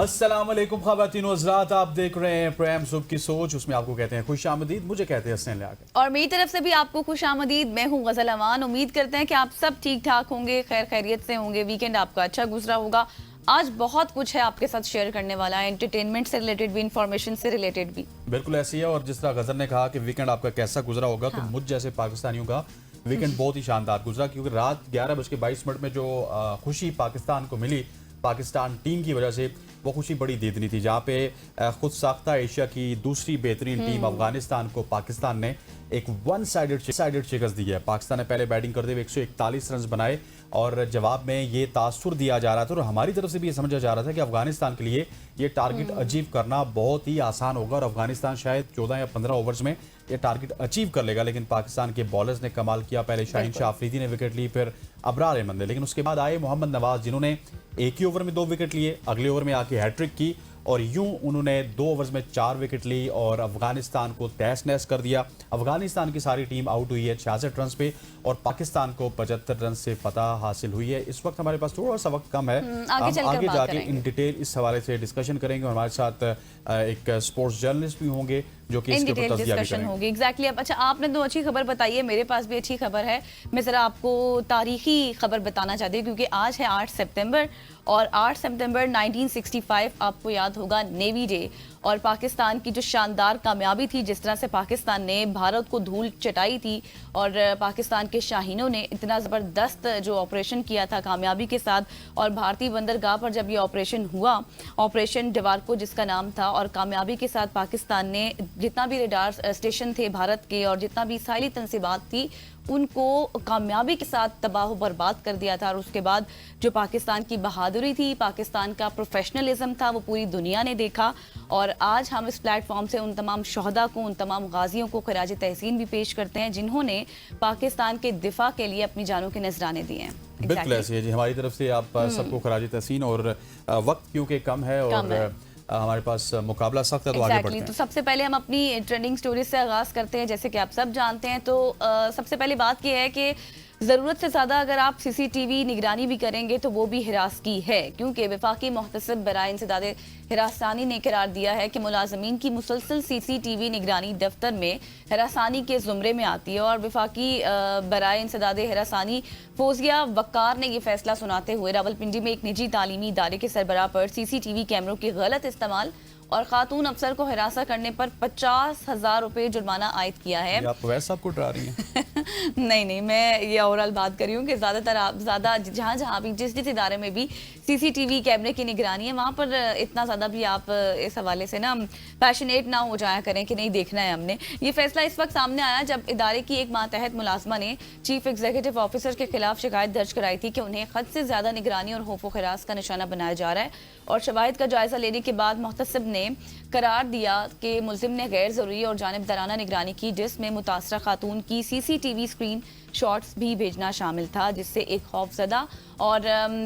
अस्सलाम वालेकुम ख़वातीन व हज़रात, आप देख रहे हैं प्रेम सुबह की सोच। उसमें आपको कहते हैं खुश आमदीद, मुझे कहते हैं हसन लियाकत। और मेरी तरफ से भी आपको खुश आमदीद। मैं हूँ गज़ल अमान। उम्मीद करते हैं कि आप सब ठीक ठाक होंगे, खैर खैरियत से होंगे, वीकेंड आपका अच्छा गुजरा होगा। आज बहुत कुछ है आपके साथ शेयर करने वाला है, एंटरटेनमेंट से रिलेटेड भी, इंफॉर्मेशन से रिलेटेड भी। बिल्कुल ऐसी है। और जिस तरह गज़ल ने कहा कि वीकेंड आपका कैसा गुजरा होगा, तो मुझ जैसे पाकिस्तानियों का वीकेंड बहुत ही शानदार गुजरा, क्योंकि रात 11:22 में जो खुशी पाकिस्तान को मिली पाकिस्तान टीम की वजह से, वो खुशी बड़ी दीदनी थी। जहाँ पे खुद साख्ता एशिया की दूसरी बेहतरीन टीम अफगानिस्तान को पाकिस्तान ने एक वन साइडेड शिकस्त दी है। पाकिस्तान ने पहले बैटिंग करते हुए 141 रन बनाए और जवाब में ये तासुर दिया जा रहा था और हमारी तरफ से भी ये समझा जा रहा था कि अफगानिस्तान के लिए ये टारगेट अचीव करना बहुत ही आसान होगा और अफगानिस्तान शायद 14 या 15 ओवर्स में ये टारगेट अचीव कर लेगा। लेकिन पाकिस्तान के बॉलर्स ने कमाल किया। पहले शाहीन शाह अफरीदी ने विकेट ली, फिर अबरार अहमद ने, लेकिन उसके बाद आए मोहम्मद नवाज, जिन्होंने एक ही ओवर में 2 विकेट लिए, अगले ओवर में आके हैट्रिक की और यूं उन्होंने 2 ओवर्स में 4 विकेट ली और अफगानिस्तान को तहस नहस कर दिया। अफगानिस्तान की सारी टीम आउट हुई है 66 रन पे और पाकिस्तान को 75 रन से फतह हासिल हुई है। इस वक्त हमारे पास थोड़ा सा वक्त कम है, हम आगे जाके इन डिटेल इस हवाले से डिस्कशन करेंगे और हमारे साथ एक स्पोर्ट्स जर्नलिस्ट भी होंगे जो कि इसके ऊपर तज्जिया भी करेंगे। एग्जैक्टली। अब अच्छा, आपने तो अच्छी खबर बताई है, मेरे पास भी अच्छी खबर है। मैं जरा आपको तारीखी खबर बताना चाहती हूँ, क्योंकि आज है 8 सितंबर और 8 सितंबर 1965 आपको याद होगा, नेवी डे। और पाकिस्तान की जो शानदार कामयाबी थी, जिस तरह से पाकिस्तान ने भारत को धूल चटाई थी और पाकिस्तान के शाहीनों ने इतना ज़बरदस्त जो ऑपरेशन किया था कामयाबी के साथ, और भारतीय बंदरगाह पर जब ये ऑपरेशन हुआ, ऑपरेशन डवार्को जिसका नाम था, और कामयाबी के साथ पाकिस्तान ने जितना भी रेडार स्टेशन थे भारत के और जितना भी साइली तंसीबात थी, उनको कामयाबी के साथ तबाह बर्बाद कर दिया था। और उसके बाद जो पाकिस्तान की बहादुरी थी, पाकिस्तान का प्रोफेशनलिज्म था, वो पूरी दुनिया ने देखा। और आज हम इस प्लेटफॉर्म से उन तमाम शहदा को, उन तमाम गाजियों को खराज तहसीन भी पेश करते हैं, जिन्होंने पाकिस्तान के दिफा के लिए अपनी जानों के नजराने दिए हैं। बिल्कुल ऐसे है जी, हमारी तरफ से आप सबको खराज तहसीन। और वक्त क्योंकि कम है और हमारे पास मुकाबला सख्त है, तो आगे बढ़ते हैं। तो सबसे पहले हम अपनी ट्रेंडिंग स्टोरी से आगाज करते हैं। जैसे कि आप सब जानते हैं, तो सबसे पहले बात यह है कि ज़रूरत से ज़्यादा अगर आप सीसीटीवी निगरानी भी करेंगे तो वो भी हिरासगी है, क्योंकि वफाकी मुहतसिब बराए इंसदाद हिरासानी ने करार दिया है कि मुलाजमीन की मुसलसल सीसीटीवी निगरानी दफ्तर में हिरासानी के ज़ुमरे में आती है। और वफाकी बराए इंसदाद हिरासानी फौजिया वक़ार ने यह फैसला सुनाते हुए रावलपिंडी में एक निजी तालीमी इदारे के सरबराह पर सीसीटीवी कैमरों के गलत इस्तेमाल और खातून अफसर को हिरासत करने पर 50,000 रुपये जुर्माना आयद किया है। आप वैसे आपको डरा रही हैं? नहीं, मैं ये ओवरऑल बात कर रही हूँ कि ज़्यादा जहाँ भी जिस इदारे में भी सीसीटीवी कैमरे की निगरानी है, वहाँ पर इतना ज़्यादा भी आप इस हवाले से ना पैशनेट ना हो जाया करें कि नहीं देखना है हमने। ये फैसला इस वक्त सामने आया जब इदारे की एक मातहत मुलाजमा ने चीफ एग्जीक्यूटिव ऑफिसर के खिलाफ शिकायत दर्ज कराई थी कि उन्हें हद से ज़्यादा निगरानी और खौफ व खिरास का निशाना बनाया जा रहा है। और शवाहिद का जायजा लेने के बाद मुहतसिब ने करार दिया कि मुल्जिम ने गैर ज़रूरी और जानिबदाराना निगरानी की, जिसमें मुतासरा खातून की सीसीटीवी स्क्रीन शॉट्स भी भेजना शामिल था, जिससे एक खौफजदा और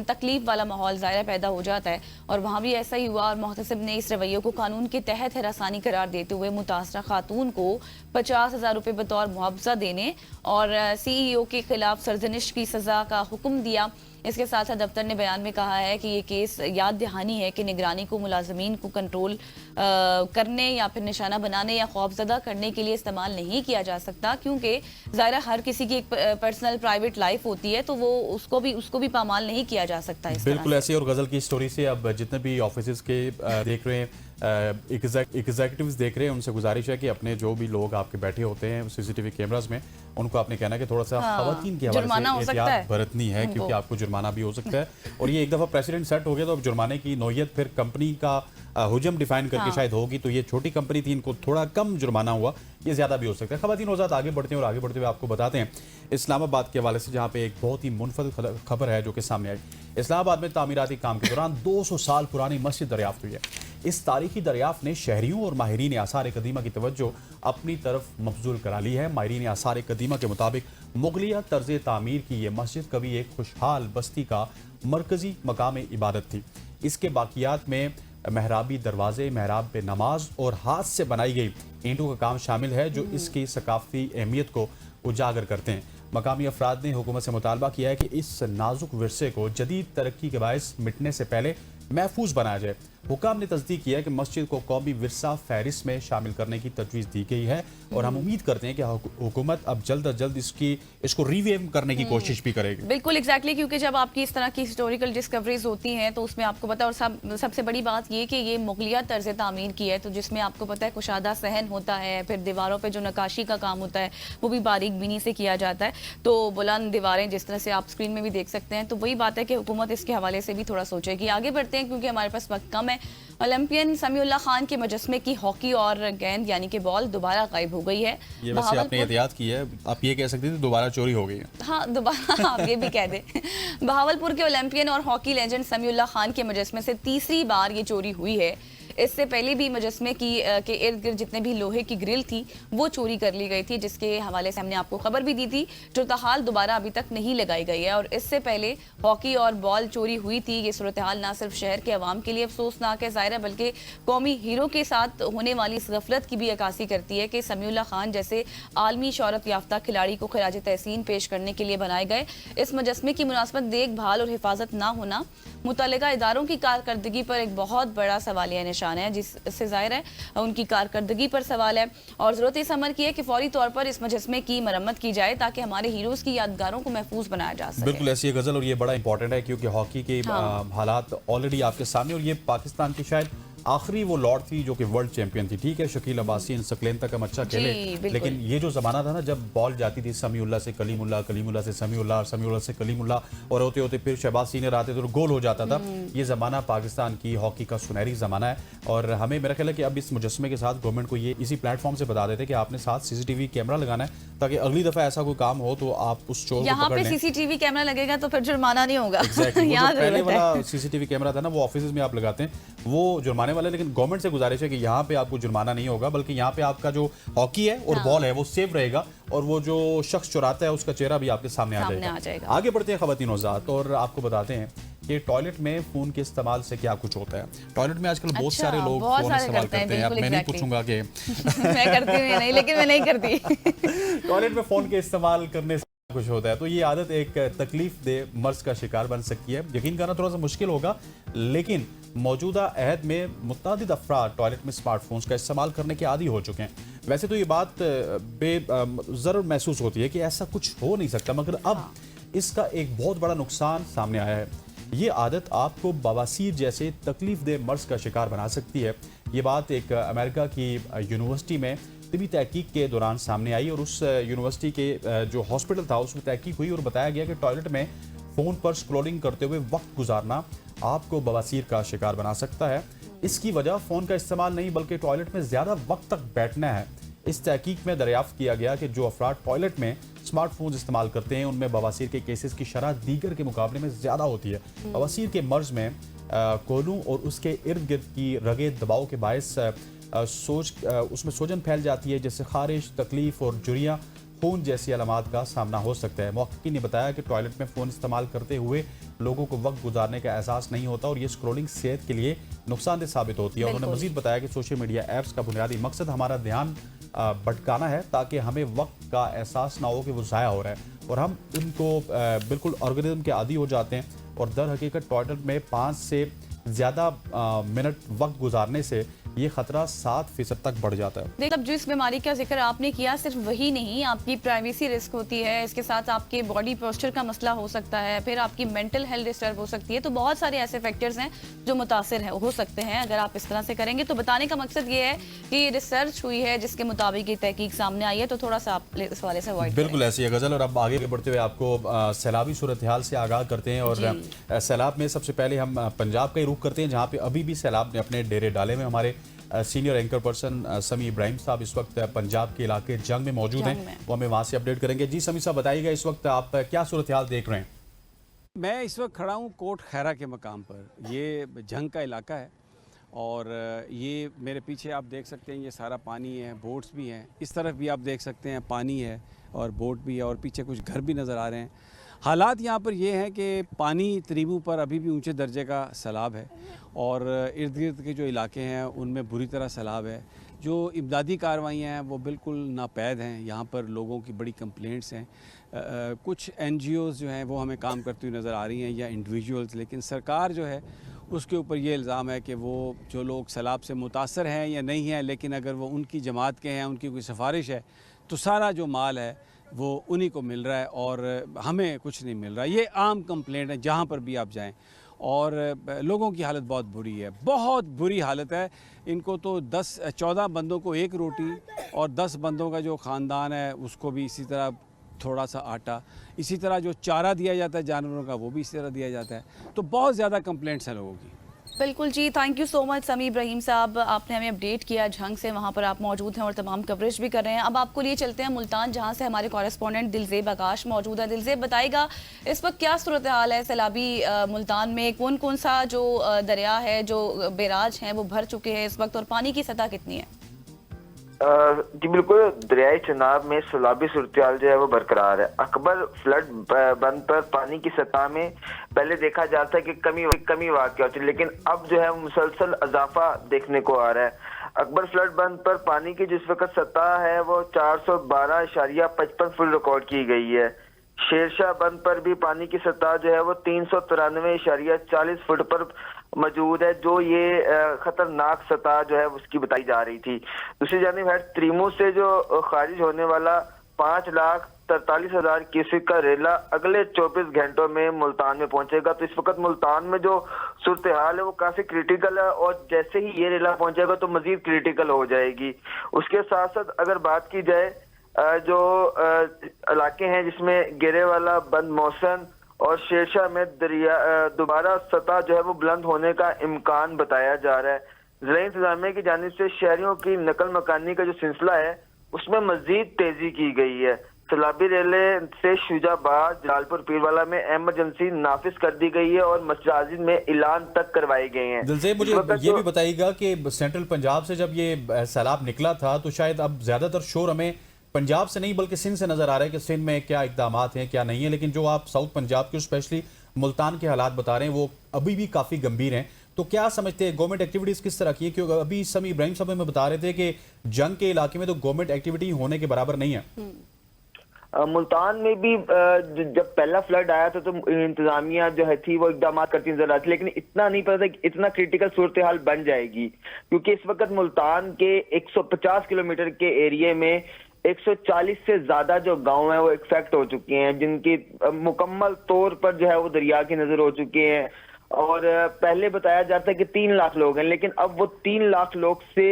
तकलीफ वाला माहौल ज़ाहिर पैदा हो जाता है। और वहाँ भी ऐसा ही हुआ और मुहतसिब ने इस रवैये को कानून के तहत हिरासानी करार देते हुए मुतासरा खातून को 50,000 रुपये बतौर मुआवजा देने और CEO के खिलाफ सरजनिश की सज़ा का हुक्म दिया। इसके साथ साथ दफ्तर ने बयान में कहा है कि ये केस याद दहानी है कि निगरानी को मुलाजमीन को कंट्रोल करने या फिर निशाना बनाने या खौफजदा करने के लिए इस्तेमाल नहीं किया जा सकता, क्योंकि ज़ाहिर हर किसी की एक पर्सनल प्राइवेट लाइफ होती है, तो वो उसको भी पामाल नहीं किया जा सकता। बिल्कुल ऐसे। और गज़ल की स्टोरी से अब जितने भी ऑफिस के देख रहे हैं, एग्जीक्यूटिव्स देख रहे हैं, उनसे गुजारिश है कि अपने जो भी लोग आपके बैठे होते हैं सीसीटीवी कैमरास में, उनको आपने कहना कि थोड़ा सा खवातीन के हवाले से एहतियात बरतनी है, क्योंकि आपको जुर्माना भी हो सकता है। और ये एक दफ़ा प्रेसिडेंट सेट हो गया तो अब जुर्माने की नौयत फिर कंपनी का हुजम डिफाइन करके शायद होगी। तो ये छोटी कंपनी थी, इनको थोड़ा कम जुर्माना हुआ, ये ज़्यादा भी हो सकता है। खवातीन और आगे बढ़ते हैं और आगे बढ़ते हुए आपको बताते हैं इस्लामाबाद के हवाले से, जहाँ पे एक बहुत ही मुनफरद खबर है जो कि सामने आई। इस्लामाबाद में तामीराती काम के दौरान 200 साल पुरानी मस्जिद दरियाफ्त हुई है। इस तारीखी दरियाफ्त ने शहरियों और माहिरीन आसार कदीमा की तवज्जो अपनी तरफ मबजूल करा ली है। माहिरीन आसार कदीमा के मुताबिक मुगलिया तर्ज तामीर की यह मस्जिद कभी एक खुशहाल बस्ती का मरकजी मकाम इबादत थी। इसके बाकियात में महराबी दरवाजे, महराब पे नमाज और हाथ से बनाई गई ईंटों का काम शामिल है, जो इसकी सकाफती अहमियत को उजागर करते हैं। मकामी अफराद ने हुकूमत से मुतालबा किया है कि इस नाजुक विरसे को जदीद तरक्की के बायस मिटने से पहले महफूज बनाया जाए। हुकाम ने तस्दीक किया है कि मस्जिद को कौमी विरसा फहरिस्त में शामिल करने की तजवीज़ दी गई है और हम उम्मीद करते हैं कि हुकूमत अब जल्द अज जल्द इसको रिवेम करने की कोशिश भी करेगी। बिल्कुल एग्जैक्टली, क्योंकि जब आपकी इस तरह की हिस्टोरिकल डिस्कवरीज होती हैं तो उसमें आपको पता है, और सबसे बड़ी बात ये कि ये मुगलिया तर्ज तामीर की है, तो जिसमें आपको पता है कुशादा सहन होता है, फिर दीवारों पर जो नकाशी का काम होता है वो भी बारीक बीनी से किया जाता है, तो बुलंद दीवारें जिस तरह से आप स्क्रीन में भी देख सकते हैं। तो वही बात है कि हुकूमत इसके हवाले से भी थोड़ा सोचेगी। आगे बढ़ते हैं क्योंकि हमारे पास वक्त कम है। ओलंपियन समीउल्लाह खान के मुजस्मे की हॉकी और गेंद यानी कि बॉल दोबारा गायब हो गई है। ये वैसे आपने एहतियात की है, आप ये कह सकते थे दोबारा चोरी हो गई है। हाँ, दोबारा आप ये भी कह दें। बहावलपुर के ओलंपियन और हॉकी लेजेंड समीउल्लाह खान के मुजस्मे से तीसरी बार ये चोरी हुई है। इससे पहले भी मुजस्मे के इर्द गिर्द जितने भी लोहे की ग्रिल थी वो चोरी कर ली गई थी, जिसके हवाले से हमने आपको खबर भी दी थी, जो ताहाल दोबारा अभी तक नहीं लगाई गई है। और इससे पहले हॉकी और बॉल चोरी हुई थी। ये सूरत हाल ना सिर्फ शहर के अवाम के लिए अफसोसनाक है ज़ाहिर है, बल्कि कौमी हीरो के साथ होने वाली इस गफलत की भी अक्कासी करती है कि समीउल्लाह खान जैसे आलमी शोहरत याफ्ता खिलाड़ी को खिराज तहसीन पेश करने के लिए बनाए गए इस मुजस्मे की मुनासिबत देखभाल और हिफाजत ना होना मुतल्लिका इदारों की कारकर्दगी पर एक बहुत बड़ा सवालिया निशान है, जिससे जाहिर है उनकी कारकर्दगी पर सवाल है। और ज़रूरत इस अमर की है कि फौरी तौर पर इस मुजस्मे की मरम्मत की जाए ताकि हमारे हीरोज़ की यादगारों को महफूज बनाया जा सके। बिल्कुल ऐसी गज़ल, और ये बड़ा इंपॉर्टेंट है क्योंकि हॉकी के हालात ऑलरेडी आपके सामने, और ये पाकिस्तान की शायद आखिरी वो लॉर्ड थी जो कि वर्ल्ड चैंपियन थी। ठीक है, शकील अब्बासी इन सकलेन तक हम अच्छा खेले, लेकिन ये जो ज़माना था ना जब बॉल जाती थी समीउल्लाह से कलीमुल्लाह, कलीमुल्लाह से समीउल्लाह, समीउल्लाह से कलीमुल्लाह, और होते होते फिर शहबाज सीनियर आते तो गोल हो जाता था। ये ज़माना पाकिस्तान की हॉकी का सुनहरी ज़माना है, और हमें मेरा ख्याल है कि अब इस मुजस्मे के साथ गवर्नमेंट को ये इसी प्लेटफॉर्म से बता देते कि आपने साथ CCTV कैमरा लगाना है ताकि अगली दफ़ा ऐसा कोई काम हो तो आप उस चोर को यहाँ पे CCTV कैमरा लगेगा तो फिर जुर्माना नहीं होगा। पहले वाला CCTV कैमरा था ना वो ऑफिस में आप लगाते हैं वो जुर्माने वाले, लेकिन गवर्नमेंट से गुजारिश है कि यहाँ पे आपको जुर्माना नहीं होगा, बल्कि यहाँ पे आपका जो हॉकी है और बॉल है वो सेफ रहेगा, और वो जो शख्स चुराता है उसका चेहरा भी आपके सामने आ जाएगा। आगे बढ़ते हैं खवातीन हज़रात, और आपको बताते हैं कि टॉयलेट में फोन के इस्तेमाल से क्या कुछ होता है। टॉयलेट में आजकल बहुत सारे लोग फोन इस्तेमाल करते हैं। अब मैं नहीं पूछूंगा कि मैं करती हूँ या नहीं, लेकिन मैं नहीं करती। टॉयलेट में फोन के इस्तेमाल करने से कुछ होता है, तो ये आदत एक तकलीफ दे मर्ज का शिकार बन सकती है। यकीन करना थोड़ा सा मुश्किल होगा, लेकिन मौजूदा अहद में मुतअद्दिद अफराद टॉयलेट में स्मार्टफोन्स का इस्तेमाल करने के आदी हो चुके हैं। वैसे तो ये बात ज़रूर महसूस होती है कि ऐसा कुछ हो नहीं सकता, मगर अब इसका एक बहुत बड़ा नुकसान सामने आया है। ये आदत आपको बवासीर जैसे तकलीफ दे मर्ज का शिकार बना सकती है। ये बात एक अमेरिका की यूनिवर्सिटी में तिबी तहकीक के दौरान सामने आई, और उस यूनिवर्सिटी के जो हॉस्पिटल था उसमें तहकीक हुई और बताया गया कि टॉयलेट में फ़ोन पर स्क्रॉलिंग करते हुए वक्त गुजारना आपको बवासीर का शिकार बना सकता है। इसकी वजह फ़ोन का इस्तेमाल नहीं बल्कि टॉयलेट में ज़्यादा वक्त तक बैठना है। इस तहकीक में दरियाफ्त किया गया कि जो अफराद टॉयलेट में स्मार्टफोन इस्तेमाल करते हैं उनमें बवासीर के केसेस की शरह दीगर के मुकाबले में ज़्यादा होती है। बवासीर के मर्ज में कोलू और उसके इर्द गिर्द की रगे दबाव के बायस उसमें सोजन फैल जाती है, जैसे खारिश, तकलीफ और जुरियाँ खून जैसी अलामात का सामना हो सकता है। मुहक्किकीन ने बताया कि टॉयलेट में फ़ोन इस्तेमाल करते हुए लोगों को वक्त गुजारने का एहसास नहीं होता और ये स्क्रॉलिंग सेहत के लिए नुकसानदेह साबित होती है। उन्होंने मजीद बताया कि सोशल मीडिया ऐप्स का बुनियादी मकसद हमारा ध्यान भटकाना है ताकि हमें वक्त का एहसास ना हो कि वो ज़ाया हो रहा है, और हम उनको बिल्कुल ऑर्गेनिज्म के आदी हो जाते हैं। और दर हकीकत टॉयलेट में 5 से ज़्यादा मिनट वक्त गुजारने से ये खतरा 7% तक बढ़ जाता है। देखिए, अब जो इस बीमारी का जिक्र आपने किया, सिर्फ वही नहीं, आपकी प्राइवेसी रिस्क होती है, इसके साथ आपके बॉडी पोस्चर का मसला हो सकता है, फिर आपकी मेंटल हेल्थ डिस्टर्ब हो सकती है। तो बहुत सारे ऐसे फैक्टर्स हैं जो मुतासिर हो सकते हैं अगर आप इस तरह से करेंगे। तो बताने का मकसद ये है कि ये रिसर्च हुई है जिसके मुताबिक ये तहकीक सामने आई है, तो थोड़ा सा आप इस वाले से अवॉइड बिल्कुल ऐसी है गजल। और अब आगे बढ़ते हुए आपको सैलाबी सूरत हाल से आगाह करते हैं, और सैलाब में सबसे पहले हम पंजाब का ही रुख करते हैं जहाँ पे अभी भी सैलाब ने अपने डेरे डाले में। हमारे सीनियर एंकर पर्सन समी इब्राहिम साहब इस वक्त पंजाब के इलाके जंग में मौजूद हैं, वो हमें वहाँ से अपडेट करेंगे। जी समी साहब बताइएगा, इस वक्त आप क्या सूरत हाल देख रहे हैं? मैं इस वक्त खड़ा हूँ कोट खैरा के मकाम पर। ये जंग का इलाका है और ये मेरे पीछे आप देख सकते हैं, ये सारा पानी है, बोट्स भी हैं। इस तरफ भी आप देख सकते हैं पानी है और बोट भी है, और पीछे कुछ घर भी नज़र आ रहे हैं। हालात यहाँ पर ये हैं कि पानी तरीबू पर अभी भी ऊंचे दर्जे का सैलाब है और इर्द गिर्द के जो इलाके हैं उनमें बुरी तरह सैलाब है। जो इमदादी कार्रवाइयाँ हैं वो बिल्कुल नापैद हैं। यहाँ पर लोगों की बड़ी कंप्लेंट्स हैं। कुछ NGOs जो हैं वो हमें काम करती हुई नज़र आ रही हैं या इंडिविजुअल्स, लेकिन सरकार जो है उसके ऊपर ये इल्ज़ाम है कि वो जो लोग सैलाब से मुतासर हैं या नहीं हैं, लेकिन अगर वो उनकी जमात के हैं, उनकी कोई सिफारिश है, तो सारा जो माल है वो उन्हीं को मिल रहा है और हमें कुछ नहीं मिल रहा। ये आम कंप्लेंट है जहाँ पर भी आप जाएं, और लोगों की हालत बहुत बुरी है, बहुत बुरी हालत है। इनको तो 10-14 बंदों को एक रोटी और 10 बंदों का जो ख़ानदान है उसको भी इसी तरह थोड़ा सा आटा, इसी तरह जो चारा दिया जाता है जानवरों का वो भी इसी तरह दिया जाता है। तो बहुत ज़्यादा कंप्लेंट्स हैं लोगों की। बिल्कुल जी, थैंक यू सो मच समी इब्राहिम साहब, आपने हमें अपडेट किया झंग से, वहाँ पर आप मौजूद हैं और तमाम कवरेज भी कर रहे हैं। अब आपको लिए चलते हैं मुल्तान, जहाँ से हमारे कॉरेस्पॉन्डेंट दिलजेब आकाश मौजूद है। दिलजेब बताएगा इस वक्त क्या सूरत हाल है सैलाबी मुल्तान में, कौन कौन सा जो दरिया है, जो बैराज हैं वो भर चुके हैं इस वक्त और पानी की सतह कितनी है? जी बिल्कुल, दरियाई चनाब में सैलाबी सूरत जो है वो बरकरार है। अकबर फ्लड बंद पर पानी की सतह में पहले देखा जाता है कि कमी वाक़ होती है, लेकिन अब जो है मुसलसल इजाफा देखने को आ रहा है। अकबर फ्लड बंद पर पानी की जिस वक्त सतह है वो 412.55 फुट रिकॉर्ड की गई है। शेरशाह बंद पर भी पानी की सतह जो है वो 393.40 फुट पर मौजूद है, जो ये खतरनाक सतह जो है उसकी बताई जा रही थी। दूसरी जानिब है त्रिमू से जो खारिज होने वाला 5,43,000 क्यूसेक का रेला अगले 24 घंटों में मुल्तान में पहुंचेगा। तो इस वक्त मुल्तान में जो सूरत हाल है वो काफी क्रिटिकल है, और जैसे ही ये रेला पहुंचेगा तो मजीद क्रिटिकल हो जाएगी। उसके साथ साथ अगर बात की जाए जो इलाके हैं जिसमें गिरेवाला, बंद मौसन और शेरशाह में दरिया दोबारा सतह जो है वो बुलंद होने का इम्कान बताया जा रहा है। ज़िला इंतजामिया की जानिब से शहरियों की नकल मकानी का जो सिलसिला है उसमें मजीद तेजी की गई है। सैलाबी रेले से शुजाबाद, जलालपुर पीरवाला में इमरजेंसी नाफिज कर दी गई है और मसाजिद में ऐलान तक करवाए गए हैं। दिलजेब मुझे ये भी बताइएगा कि सेंट्रल पंजाब से जब ये सैलाब निकला था तो शायद अब ज्यादातर शोर हमें पंजाब से नहीं बल्कि सिंध से नजर आ रहा है कि सिंध में क्या इकदाम हैं क्या नहीं है, लेकिन जो आप साउथ पंजाब के स्पेशली मुल्तान के हालात बता रहे हैं वो अभी भी काफी गंभीर हैं। तो क्या समझते हैं गवर्नमेंट एक्टिविटीज किस तरह की है? क्योंकि अभी समी इब्राहिम साहब हमें बता रहे थे कि जंग के इलाके में तो गवर्नमेंट एक्टिविटी होने के बराबर नहीं है। मुल्तान में भी जब पहला फ्लड आया था तो इंतजामिया जो है थी वो इकदाम करती नजर आती, लेकिन इतना नहीं पता था कि इतना क्रिटिकल सूरत हाल बन जाएगी, क्योंकि इस वक्त मुल्तान के 150 किलोमीटर के एरिया में 140 से ज्यादा जो गांव हैं वो इफेक्ट हो चुके हैं, जिनकी मुकम्मल तौर पर जो है वो दरिया की नजर हो चुके हैं। और पहले बताया जाता है कि 3 लाख लोग हैं, लेकिन अब वो 3 लाख लोग से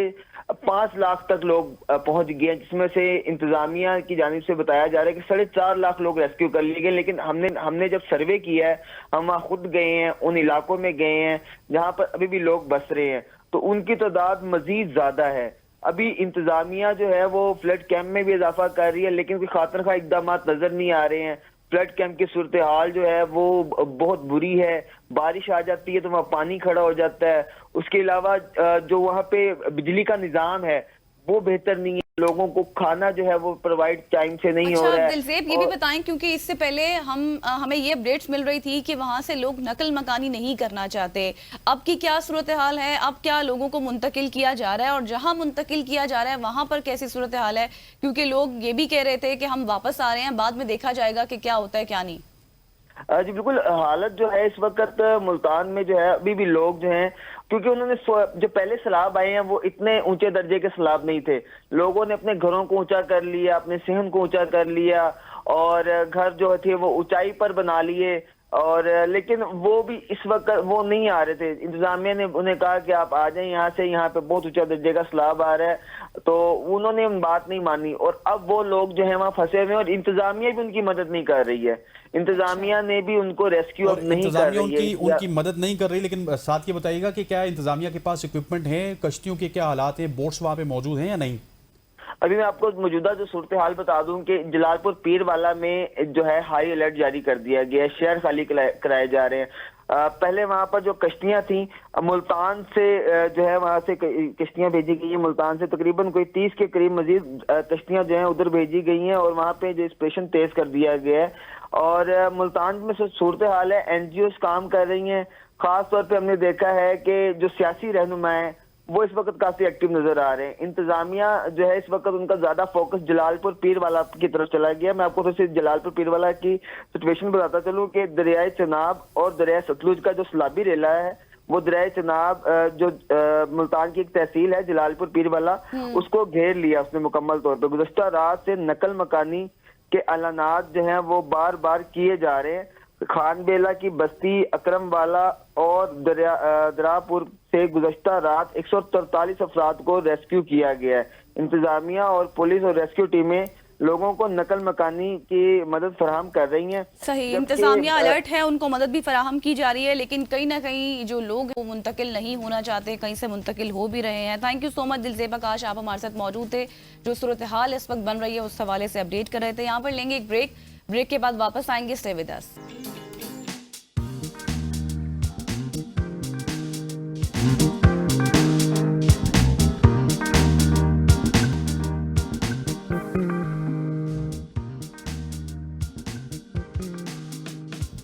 5 लाख तक लोग पहुंच गए हैं, जिसमें से इंतजामिया की जानिब से बताया जा रहा है कि 4.5 लाख लोग रेस्क्यू कर लिए गए। लेकिन हमने जब सर्वे किया है, हम वहाँ खुद गए हैं, उन इलाकों में गए हैं जहाँ पर अभी भी लोग बस रहे हैं, तो उनकी तादाद मजीद ज्यादा है। अभी इंतजामिया जो है वो फ्लड कैंप में भी इजाफा कर रही है, लेकिन कोई खातरखा इकदाम नजर नहीं आ रहे हैं। फ्लड कैंप की सूरत हाल जो है वो बहुत बुरी है, बारिश आ जाती है तो वहाँ पानी खड़ा हो जाता है। उसके अलावा जो वहाँ पे बिजली का निजाम है वो बेहतर नहीं है, लोगों को खाना जो है वो प्रोवाइड टाइम से नहीं हो रहा है। दिलजेब ये भी बताएं, क्योंकि इससे पहले हमें ये अपडेट्स मिल रही थी कि वहां से लोग नकल मकानी नहीं करना चाहते, अब की क्या सूरत हाल है? अब क्या लोगों को मुंतकिल किया जा रहा है, और जहां मुंतकिल किया जा रहा है वहां पर कैसी सूरत हाल है? क्योंकि लोग ये भी कह रहे थे कि हम वापस आ रहे हैं, बाद में देखा जाएगा कि क्या होता है क्या नहीं। जी बिल्कुल, हालत जो है इस वक्त मुल्तान में जो है अभी भी लोग जो हैं, क्योंकि उन्होंने जो पहले सैलाब आए हैं वो इतने ऊंचे दर्जे के सैलाब नहीं थे, लोगों ने अपने घरों को ऊंचा कर लिया, अपने सहन को ऊंचा कर लिया और घर जो थे वो ऊंचाई पर बना लिए, और लेकिन वो भी इस वक्त वो नहीं आ रहे थे। इंतजामिया ने उन्हें कहा कि आप आ जाएं यहाँ से, यहाँ पे बहुत ऊंचा दर्जे का सैलाब आ रहा है, तो उन्होंने बात नहीं मानी और अब वो लोग जो है वहाँ फंसे हुए हैं और इंतजामिया भी उनकी मदद नहीं कर रही है। इंतजामिया ने भी उनको रेस्क्यू अब नहीं कर रही है, उनकी मदद नहीं कर रही। लेकिन साथ ये बताइएगा कि क्या इंतजामिया के पास इक्विपमेंट है, कश्तियों के क्या हालात हैं, बोट्स वहाँ पे मौजूद हैं या नहीं? अभी मैं आपको मौजूदा जो सूरत हाल बता दूं कि जलालपुर पीरवाला में जो है हाई अलर्ट जारी कर दिया गया है, शहर खाली कराए जा रहे हैं। पहले वहां पर जो कश्तियां थी मुल्तान से जो है वहां से कश्तियां भेजी गई है, मुल्तान से तकरीबन कोई 30 के करीब मजीद कश्तियां जो है उधर भेजी गई हैं और वहां पे जो स्टेशन तेज कर दिया गया है। और मुल्तान में सूरत हाल है, एनजीओ काम कर रही हैं। खास तौर पे हमने देखा है कि जो सियासी रहनुमा है वो इस वक्त काफी एक्टिव नजर आ रहे हैं। इंतजामिया जो है इस वक्त उनका ज्यादा फोकस जलालपुर पीरवाला की तरफ चला गया। मैं आपको फिर से जलालपुर पीरवाला की सिचुएशन बताता चलूं कि दरियाए चनाब और दरिया सतलुज का जो सैलाबी रेला है वो दरिया चनाब जो मुल्तान की एक तहसील है जलालपुर पीरवाला, उसको घेर लिया उसने मुकम्मल तौर पर। गुज़श्ता रात से नकल मकानी के ऐलानात जो हैं वो बार बार किए जा रहे हैं। खान बेला की बस्ती, अकरम वाला और दरापुर से गुज़श्ता रात 143 अफराद को रेस्क्यू किया गया है। इंतजामिया और पुलिस और रेस्क्यू टीमें लोगों को नकल मकानी की मदद फराहम कर रही हैं। सही, इंतजामिया अलर्ट है, उनको मदद भी फराहम की जा रही है, लेकिन कहीं ना कहीं जो लोग वो मुंतकिल नहीं होना चाहते, कहीं से मुंतकिल हो भी रहे हैं। थैंक यू सो मच दिलजेबा काश, आप हमारे साथ मौजूद थे, जो सूरत हाल इस वक्त बन रही है उस हवाले से अपडेट कर रहे थे। यहाँ पर लेंगे एक ब्रेक के बाद वापस आएंगे। Stay with us.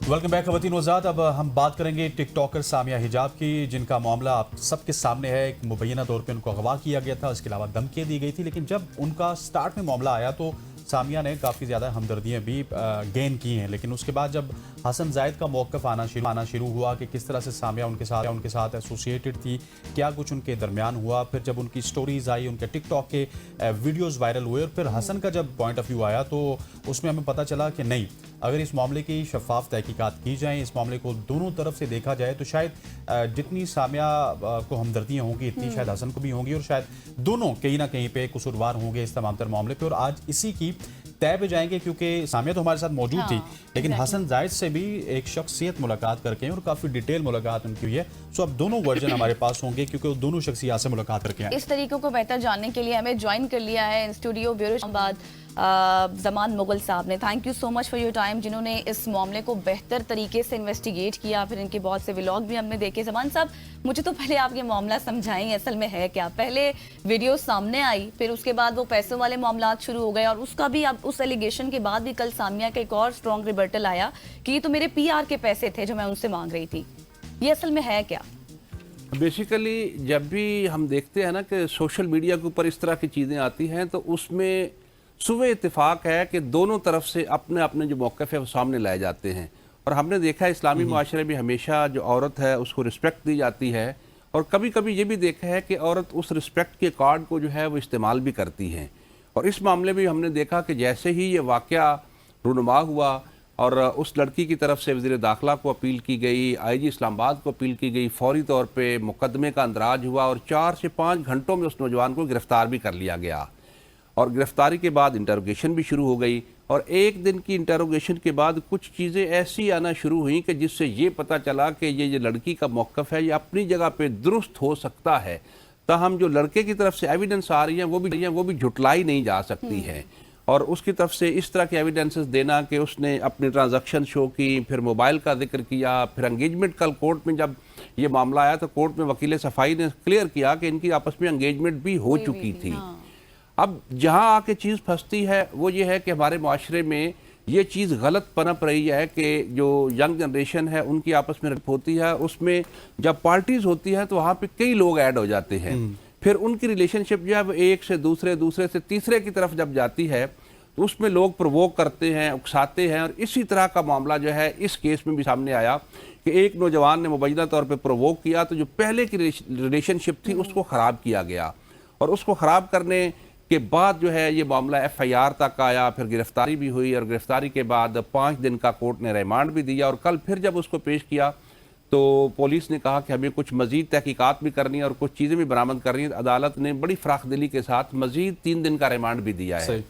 Welcome back खवातीन वज़ात। अब हम बात करेंगे टिकटॉकर सामिया हिजाब की, जिनका मामला आप सबके सामने है। एक मुबैना तौर पे उनको अगवा किया गया था, इसके अलावा धमकियाँ दी गई थी, लेकिन जब उनका स्टार्ट में मामला आया तो सामिया ने काफ़ी ज़्यादा हमदर्दियाँ भी गेन की हैं। लेकिन उसके बाद जब हसन जायद का मौक़िफ़ आना शुरू हुआ कि किस तरह से सामिया उनके साथ एसोसिएटेड थी, क्या कुछ उनके दरमियान हुआ, फिर जब उनकी स्टोरीज़ आई, उनके टिकटॉक के वीडियोज़ वायरल हुए, और फिर हसन का जब पॉइंट ऑफ व्यू आया तो उसमें हमें पता चला कि नहीं, अगर इस मामले की शफाफ तहकीकात की जाए, इस मामले को दोनों तरफ से देखा जाए, तो शायद जितनी सामिया को हमदर्दियाँ होंगी इतनी शायद हसन को भी होंगी, और शायद दोनों कहीं ना कहीं पे कसूरवार होंगे इस तमाम तर मामले पे। और आज इसी की तय पे जाएंगे, क्योंकि सामिया तो हमारे साथ मौजूद थी, लेकिन हसन जायद से भी एक शख्सियत मुलाकात करके और काफ़ी डिटेल मुलाकात उनकी हुई है। सो अब दोनों वर्जन हमारे पास होंगे, क्योंकि वो दोनों शख्सियत से मुलाकात करके आए। इस तरीकों को बेहतर जानने के लिए हमें ज्वाइन कर लिया है स्टूडियो ब्यूरो इस्लामाबाद ज़मान मुगल साहब ने। Thank you so much for your time, जिन्होंने इस मामले को बेहतर तरीके से इन्वेस्टिगेट किया। फिर इनके बहुत से व्लॉग भी हमने देखे। ज़मान साहब, मुझे तो पहले आप ये मामला समझाएं, असल में है क्या? पहले वीडियो सामने आई, फिर उसके बाद वो पैसों वाले मामला शुरू हो गए, और उसका भी अब उस एलिगेशन के बाद भी कल सामिया का एक और स्ट्रॉन्ग रिबर्टल आया कि ये तो मेरे PR के पैसे थे जो मैं उनसे मांग रही थी। ये असल में है क्या? बेसिकली जब भी हम देखते हैं ना कि सोशल मीडिया के ऊपर इस तरह की चीज़ें आती हैं, तो उसमें सुबह इत्तेफाक है कि दोनों तरफ से अपने अपने जो मौक़िफ़ है वो सामने लाए जाते हैं। और हमने देखा है इस्लामी माशरे में हमेशा जो औरत है उसको रिस्पेक्ट दी जाती है, और कभी कभी ये भी देखा है कि औरत उस रिस्पेक्ट के कार्ड को जो है वो इस्तेमाल भी करती हैं। और इस मामले में हमने देखा कि जैसे ही ये वाक़या रूनुमा हुआ और उस लड़की की तरफ से वज़ीर दाखिला को अपील की गई, IG इस्लामाबाद को अपील की गई, फौरी तौर पे मुकदमे का अंदराज हुआ और 4 से 5 घंटों में उस नौजवान को गिरफ़्तार भी कर लिया गया। और गिरफ्तारी के बाद इंटरोगेशन भी शुरू हो गई, और एक दिन की इंटरोगेशन के बाद कुछ चीज़ें ऐसी आना शुरू हुई कि जिससे ये पता चला कि ये लड़की का मौक़िफ़ है ये अपनी जगह पे दुरुस्त हो सकता है, ताहम जो लड़के की तरफ से एविडेंस आ रही हैं वो भी झुटलाई नहीं जा सकती है। और उसकी तरफ से इस तरह के एविडेंसेस देना कि उसने अपनी ट्रांजैक्शन शो की, फिर मोबाइल का जिक्र किया, फिर एंगेजमेंट, कल कोर्ट में जब ये मामला आया तो कोर्ट में वकील सफाई ने क्लियर किया कि इनकी आपस में एंगेजमेंट भी हो चुकी थी। अब जहां आके चीज़ फंसती है वो ये है कि हमारे माशरे में ये चीज़ गलत पनप रही है कि जो यंग जनरेशन है उनकी आपस में होती है, उसमें जब पार्टीज होती है तो वहाँ पे कई लोग ऐड हो जाते हैं, फिर उनकी रिलेशनशिप जो है वो एक से दूसरे से तीसरे की तरफ जब जाती है तो उसमें लोग प्रोवोक करते हैं, उकसाते हैं। और इसी तरह का मामला जो है इस केस में भी सामने आया कि एक नौजवान ने मुबैना तौर पर प्रोवोक किया, तो जो पहले की रिलेशनशिप थी उसको ख़राब किया गया, और उसको ख़राब करने के बाद जो है ये मामला FIR तक आया, फिर गिरफ्तारी भी हुई, और गिरफ्तारी के बाद 5 दिन का कोर्ट ने रिमांड भी दिया। और कल फिर जब उसको पेश किया तो पुलिस ने कहा कि हमें कुछ मज़ीद तहकीकात भी करनी है और कुछ चीज़ें भी बरामद करनी है। अदालत ने बड़ी फ़राखदिली के साथ मज़ीद 3 दिन का रिमांड भी दिया है।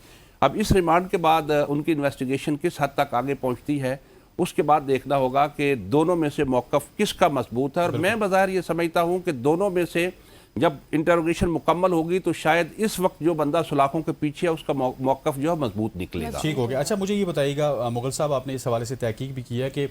अब इस रिमांड के बाद उनकी इन्वेस्टिगेशन किस हद तक आगे पहुँचती है उसके बाद देखना होगा कि दोनों में से मौक़िफ़ किसका मजबूत है। और मैं बज़ाहिर ये समझता हूँ कि दोनों में से जब इंटरोगेशन मुकम्मल होगी तो शायद इस वक्त जो बंदा सुलाखों के पीछे है उसका मौक़िफ़ जो है मजबूत निकलेगा। ठीक हो गया। अच्छा, मुझे ये बताइएगा मुगल साहब, आपने इस हवाले से तहकीक भी की है कि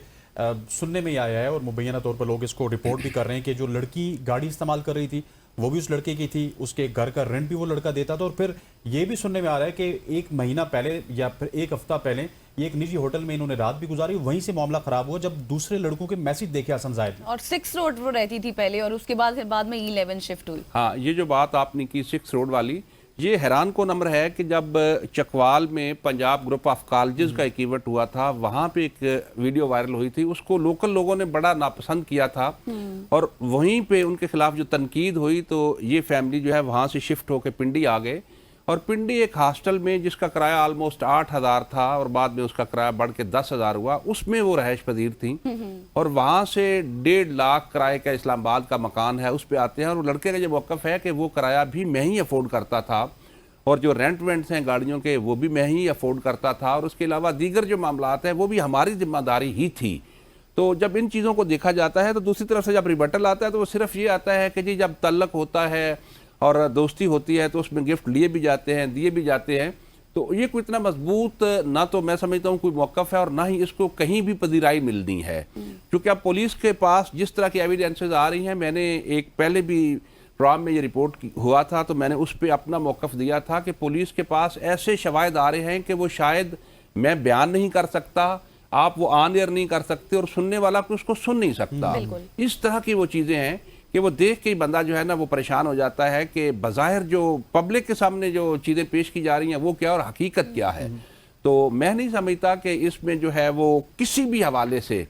सुनने में आया है और मुबैना तौर पर लोग इसको रिपोर्ट भी कर रहे हैं कि जो लड़की गाड़ी इस्तेमाल कर रही थी वो भी उस लड़के की थी, उसके घर का रेंट भी वो लड़का देता था, और फिर ये भी सुनने में आ रहा है कि 1 महीना पहले या फिर 1 हफ्ता पहले ये एक निजी होटल में इन्होंने रात भी गुजारी, वहीं से मामला खराब हुआ जब दूसरे लड़कों के मैसेज देखे हसन जायद ने। और 6 रोड वो रहती थी पहले, और उसके बाद फिर बाद में E11 शिफ्ट हुई। हाँ, ये जो बात आपने की 6 रोड वाली, ये हैरान को नम्र है कि जब चकवाल में पंजाब ग्रुप ऑफ कॉलेजेस का एक इवेंट हुआ था, वहाँ पे एक वीडियो वायरल हुई थी, उसको लोकल लोगों ने बड़ा नापसंद किया था और वहीं पे उनके खिलाफ जो तनकीद हुई तो ये फैमिली जो है वहाँ से शिफ्ट होकर पिंडी आ गए और पिंडी एक हॉस्टल में जिसका किराया ऑलमोस्ट 8,000 था और बाद में उसका किराया बढ़ के 10,000 हुआ, उसमें वो रहायश पजीर थी और वहाँ से 1.5 लाख किराए का इस्लामाबाद का मकान है उस पर आते हैं और लड़के का जो मौक़िफ़ है कि वो किराया भी मैं ही अफोर्ड करता था और जो रेंट वेंट्स हैं गाड़ियों के वो भी मैं ही अफोर्ड करता था और उसके अलावा दीगर जो मामलात हैं वो भी हमारी जिम्मेदारी ही थी। तो जब इन चीज़ों को देखा जाता है तो दूसरी तरफ से जब रिबटल आता है तो वो सिर्फ ये आता है कि जी जब तल्लक होता है और दोस्ती होती है तो उसमें गिफ्ट लिए भी जाते हैं, दिए भी जाते हैं, तो ये कोई इतना मजबूत ना तो मैं समझता हूँ कोई मौक़िफ़ है और ना ही इसको कहीं भी पजीराई मिलनी है। क्योंकि अब पुलिस के पास जिस तरह की एविडेंसेस आ रही हैं, मैंने एक पहले भी प्रोग्राम में ये रिपोर्ट हुआ था तो मैंने उस पर अपना मौक़िफ़ दिया था कि पुलिस के पास ऐसे शवाहिद आ रहे हैं कि वो शायद मैं बयान नहीं कर सकता, आप वो ऑन एयर नहीं कर सकते और सुनने वाला कोई उसको सुन नहीं सकता। इस तरह की वो चीज़ें हैं कि वो देख के ही बंदा जो है ना वो परेशान हो जाता है कि बज़ाहिर जो पब्लिक के सामने जो चीज़ें पेश की जा रही हैं वो क्या और हकीकत क्या है। तो मैं नहीं समझता कि इसमें जो है वो किसी भी हवाले से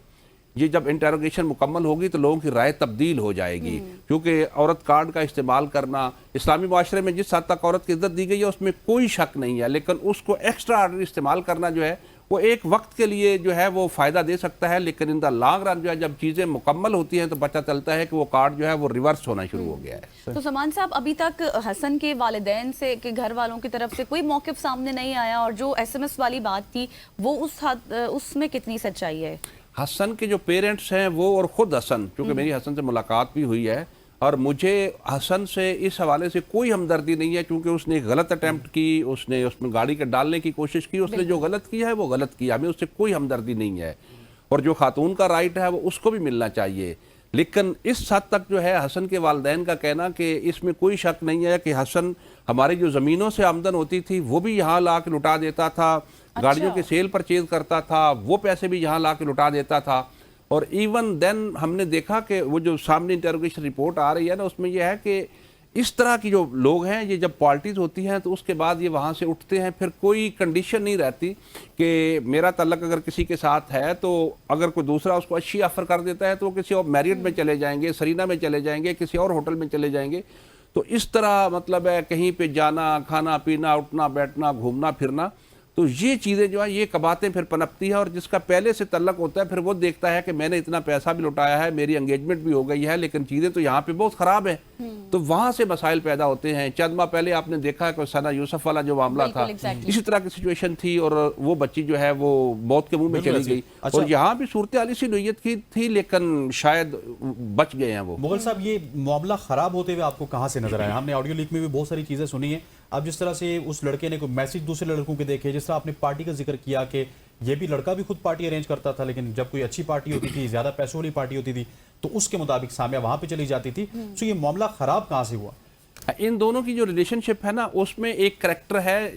ये जब इंटरोगेशन मुकम्मल होगी तो लोगों की राय तब्दील हो जाएगी, क्योंकि औरत कार्ड का इस्तेमाल करना इस्लामी माशरे में जिस हद तक औरत की इज्जत दी गई है उसमें कोई शक नहीं है, लेकिन उसको एक्स्ट्रा ऑर्डर इस्तेमाल करना जो है वो एक वक्त के लिए जो है वो फ़ायदा दे सकता है, लेकिन इन द लॉन्ग रन जो है जब चीज़ें मुकम्मल होती हैं तो पता चलता है कि वो कार्ड जो है वो रिवर्स होना शुरू हो गया है। तो समान साहब, अभी तक हसन के वालिदैन से के घर वालों की तरफ से कोई मौक़िफ़ सामने नहीं आया और जो SMS वाली बात थी वो उसमें कितनी सच्चाई है? हसन के जो पेरेंट्स हैं वो और ख़ुद हसन, क्योंकि मेरी हसन से मुलाकात भी हुई है और मुझे हसन से इस हवाले से कोई हमदर्दी नहीं है, क्योंकि उसने एक गलत अटैम्प्ट की, उसने उसमें गाड़ी के डालने की कोशिश की, उसने जो गलत किया है वो गलत किया, हमें उससे कोई हमदर्दी नहीं है और जो खातून का राइट है वो उसको भी मिलना चाहिए। लेकिन इस हद तक जो है हसन के वालिदैन का कहना कि इसमें कोई शक नहीं है कि हसन हमारी जो ज़मीनों से आमदन होती थी वो भी यहाँ ला के लुटा देता था, गाड़ियों के सेल परचेज करता था, वो पैसे भी यहाँ ला के लुटा देता था। और इवन देन हमने देखा कि वो जो सामने इंटरोगेशन रिपोर्ट आ रही है ना उसमें यह है कि इस तरह की जो लोग हैं ये जब पार्टीज होती हैं तो उसके बाद ये वहाँ से उठते हैं, फिर कोई कंडीशन नहीं रहती कि मेरा तल्लक अगर किसी के साथ है तो अगर कोई दूसरा उसको अच्छी ऑफर कर देता है तो वो किसी और मैरियट में चले जाएंगे, सरीना में चले जाएंगे, किसी और होटल में चले जाएंगे। तो इस तरह मतलब है कहीं पे जाना, खाना पीना, उठना बैठना, घूमना फिरना, तो ये चीज़ें जो है ये कबातें फिर पनपती है और जिसका पहले से तल्लक होता है फिर वो देखता है कि मैंने इतना पैसा भी लुटाया है, मेरी एंगेजमेंट भी हो गई है, लेकिन चीज़ें तो यहाँ पे बहुत ख़राब है। तो वहाँ से मसाइल पैदा होते हैं। चंद माह पहले आपने देखा कि सना यूसुफ वाला जो मामला था, इसी तरह की सिचुएशन थी और वो बच्ची जो है वो मौत के मुंह में चली गई। और यहाँ भी सूरत हाल इसी नोयत की थी, लेकिन शायद बच गए हैं वो। मुगल साहब, ये मामला खराब होते हुए आपको कहाँ से नजर आया? हमने ऑडियो लीक में भी बहुत सारी चीजें सुनी है। अब जिस तरह से उस लड़के ने कोई मैसेज दूसरे लड़कों के देखे, जिस तरह आपने पार्टी का जिक्र किया कि ये भी लड़का भी खुद पार्टी अरेंज करता था, लेकिन जब कोई अच्छी पार्टी होती थी, ज्यादा पैसों वाली पार्टी होती थी तो उसके मुताबिक सामिया वहां पे चली जाती थी। तो ये मामला खराब कहाँ से हुआ? इन दोनों की जो रिलेशनशिप है ना उसमें एक करैक्टर है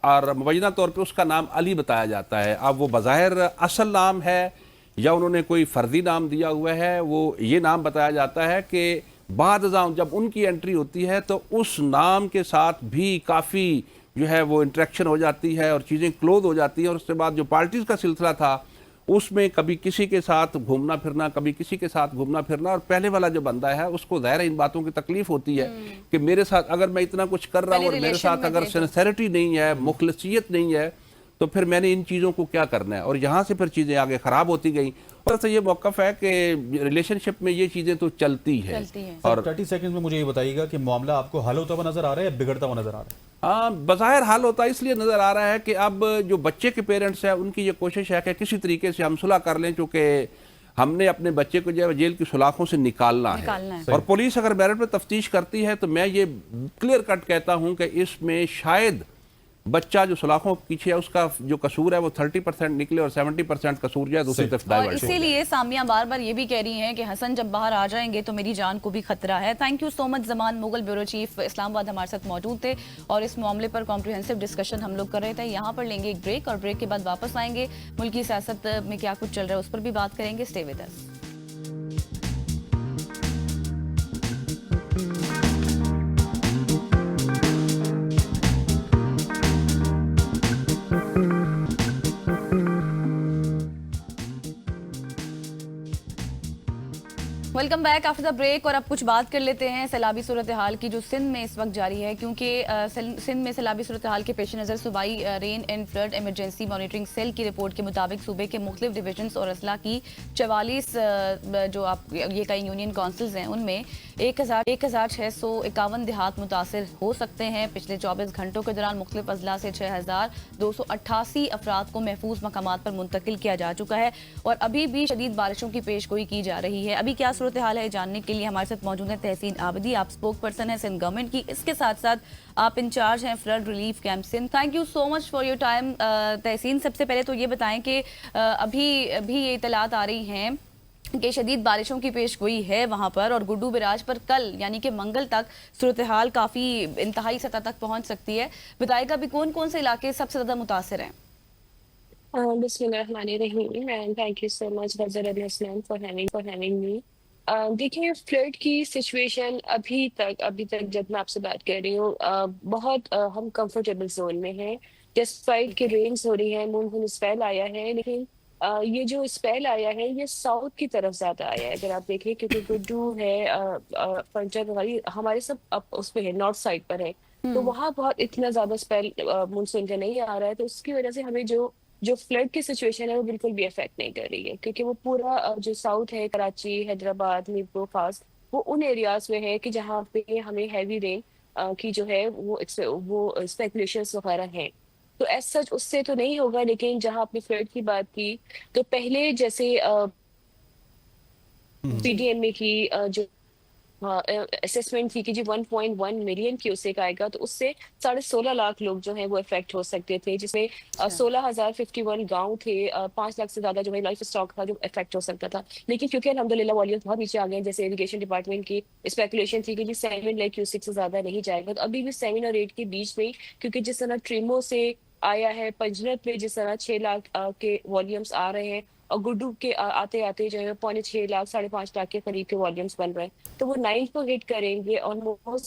और मुबैना तौर पे उसका नाम अली बताया जाता है। अब वो बज़ाहिर असल नाम है या उन्होंने कोई फर्जी नाम दिया हुआ है, वो ये नाम बताया जाता है कि बाद जब उनकी एंट्री होती है तो उस नाम के साथ भी काफ़ी जो है वो इंटरेक्शन हो जाती है और चीज़ें क्लोज हो जाती हैं। और उसके बाद जो पार्टीज़ का सिलसिला था उसमें कभी किसी के साथ घूमना फिरना, कभी किसी के साथ घूमना फिरना, और पहले वाला जो बंदा है उसको ज़ाहिर इन बातों की तकलीफ होती है कि मेरे साथ अगर मैं इतना कुछ कर रहा हूँ और मेरे साथ अगर सिंसेरिटी नहीं है, मुखलसियत नहीं है, तो फिर मैंने इन चीज़ों को क्या करना है। और यहाँ से फिर चीज़ें आगे ख़राब होती गई। और तो ये मौक़िफ़ है कि रिलेशनशिप में ये चीज़ें तो चलती है। और 30 सेकंड में मुझे ये बताइएगा कि मामला आपको हल होता हुआ नजर आ रहा है या बिगड़ता हुआ नजर आ रहा है? बज़ाहिर हाल होता है इसलिए नज़र आ रहा है कि अब जो बच्चे के पेरेंट्स हैं उनकी ये कोशिश है कि किसी तरीके से हम सुलह कर लें, चूँकि हमने अपने बच्चे को जो है जेल की सुलाखों से निकालना है। और पुलिस अगर मेरिट पर तफ्तीश करती है तो मैं ये क्लियर कट कहता हूँ कि इसमें शायद बच्चा जो सुलाखों के पीछे है उसका जो कसूर है वो 30% निकले और 70% कसूर जो है दूसरी तरफ डाइवर्ट। और इसीलिए सामिया बार बार ये भी कह रही हैं कि हसन जब बाहर आ जाएंगे तो मेरी जान को भी खतरा है। Thank you so much Zaman Mughal, bureau chief Islamabad हमारे साथ मौजूद थे और इस मामले पर कॉम्प्रिहेंसिव डिस्कशन हम लोग कर रहे थे। यहाँ पर लेंगे एक ब्रेक और ब्रेक के बाद वापस आएंगे, मुल्की सियासत में क्या कुछ चल रहा है उस पर भी बात करेंगे। Stay with us. Welcome back after the break. और अब कुछ बात कर लेते हैं सैलाबी सूरत हाल की जो सिंध में इस वक्त जारी है, क्योंकि सिंध में सैलाबी सूरत हाल के पेश नज़र सूबाई rain and flood emergency monitoring cell की रिपोर्ट के मुताबिक सूबे के मुख्तलिफ डिवीजन्स और अजला की 44 जो आप ये कई यूनियन काउंसिल्स हैं उनमें 1651 देहात मुतासर हो सकते हैं। पिछले 24 घंटों के दौरान मुख्तलिफ अजला से 6288 अफराद को महफूज मकामात पर मुंतकिल किया जा चुका है और अभी भी शदीद बारिशों की पेश गोई की जा रही है। अभी क्या सूरत हाल है जानने के लिए हमारे साथ मौजूद है तहसीन आबदी, आप स्पोक पर्सन हैं सिंध गवर्नमेंट की, इसके साथ साथ आप इंचार्ज हैं flood relief camp Sindh. Thank you so much for your time. Tahseen, सबसे पहले तो ये बताएं कि अभी ये इतलात आ रही हैं कि शदीद बारिशों की पेश गोई है वहाँ पर और गुड्डू बिराज पर कल यानी कि मंगल तक सूरत हाल काफ़ी इंतहाई सतह तक पहुँच सकती है। बताएगा अभी कौन कौन से इलाके सबसे ज़्यादा मुतासर हैं? बिस्मिल्लाहिर्रहमानिर्रहीम and thank you so much Fajar Ali Aslam for having me. देखिए, फ्लड की सिचुएशन अभी तक जब मैं आपसे बात कर रही हूँ बहुत हम कंफर्टेबल जोन में हैं। डिस्पाइट के रेन्स हो रही है, मूनसून स्पेल आया है, लेकिन ये जो स्पेल आया है ये साउथ की तरफ ज्यादा आया है अगर आप देखें, क्योंकि गुड्डू है पंजाब हमारे सब उस पे है, नॉर्थ साइड पर है, तो वहाँ बहुत इतना ज्यादा स्पेल मूनसून का नहीं आ रहा है, तो उसकी वजह से हमें जो फ्लड की सिचुएशन है वो बिल्कुल भी अफेक्ट नहीं कर रही है, क्योंकि वो पूरा जो साउथ है, कराची, हैदराबाद, मीरपुर, फास, वो उन एरियाज में है कि जहाँ पे हमें हैवी रेन की जो है वो स्पेकुलेशन वगैरह हैं। तो एज सच उससे तो नहीं होगा, लेकिन जहाँ आपने फ्लड की बात की तो पहले जैसे पीडीएम की जो असेसमेंट थी कि जी 1.1 मिलियन क्यूसेक आएगा, तो उससे 16.5 लाख लोग जो हैं वो इफेक्ट हो सकते थे, जिसमें 16,051 गांव थे, 5 लाख से ज्यादा जो है लाइफ स्टॉक था जो इफेक्ट हो सकता था। लेकिन क्योंकि अल्हम्दुलिल्लाह वॉल्यूम बहुत नीचे आ गए, जैसे इरिगेशन डिपार्टमेंट की स्पेकुलेशन थी कि जी 7 लाख क्यूसेक से ज्यादा नहीं जाएगा, तो अभी भी 7 और 8 के बीच में, क्योंकि जिस तरह ट्रिमो से आया है, पंजनत में जिस तरह 6 लाख के वॉल्यूम्स आ रहे हैं और गुड्डू के आते आते जो है 6.25 लाख 5.5 लाख के करीब के वॉल्यूम्स बन रहे हैं, तो वो 9 को हिट करेंगे और ऑलमोस्ट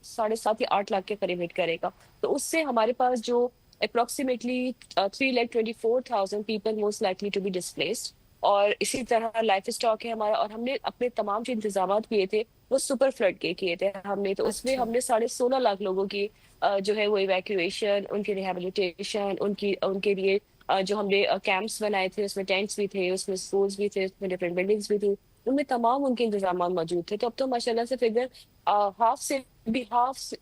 7.5 या 8 लाख के करीब हिट करेगा। तो उससे हमारे पास जो approximately 3,24,000 people most likely to be displaced, और इसी तरह लाइफ स्टॉक है हमारा, और हमने अपने तमाम जो इंतजाम किए थे वो सुपर फ्लड के किए थे हमने, तो उसमें हमने 16.5 लाख लोगों की जो है वो इवैक्यूएशन, उनकी रिहेबिलिटेशन, उनके लिए जो हमने कैंप्स बनाए थे, उसमें टेंट्स भी थे, उसमें स्कूल्स भी थे, उसमें डिफरेंट बिल्डिंग्स भी थी, उनमें तमाम उनके इंतजाम मौजूद थे। तो अब तो माशाल्लाह से फिगर हाफ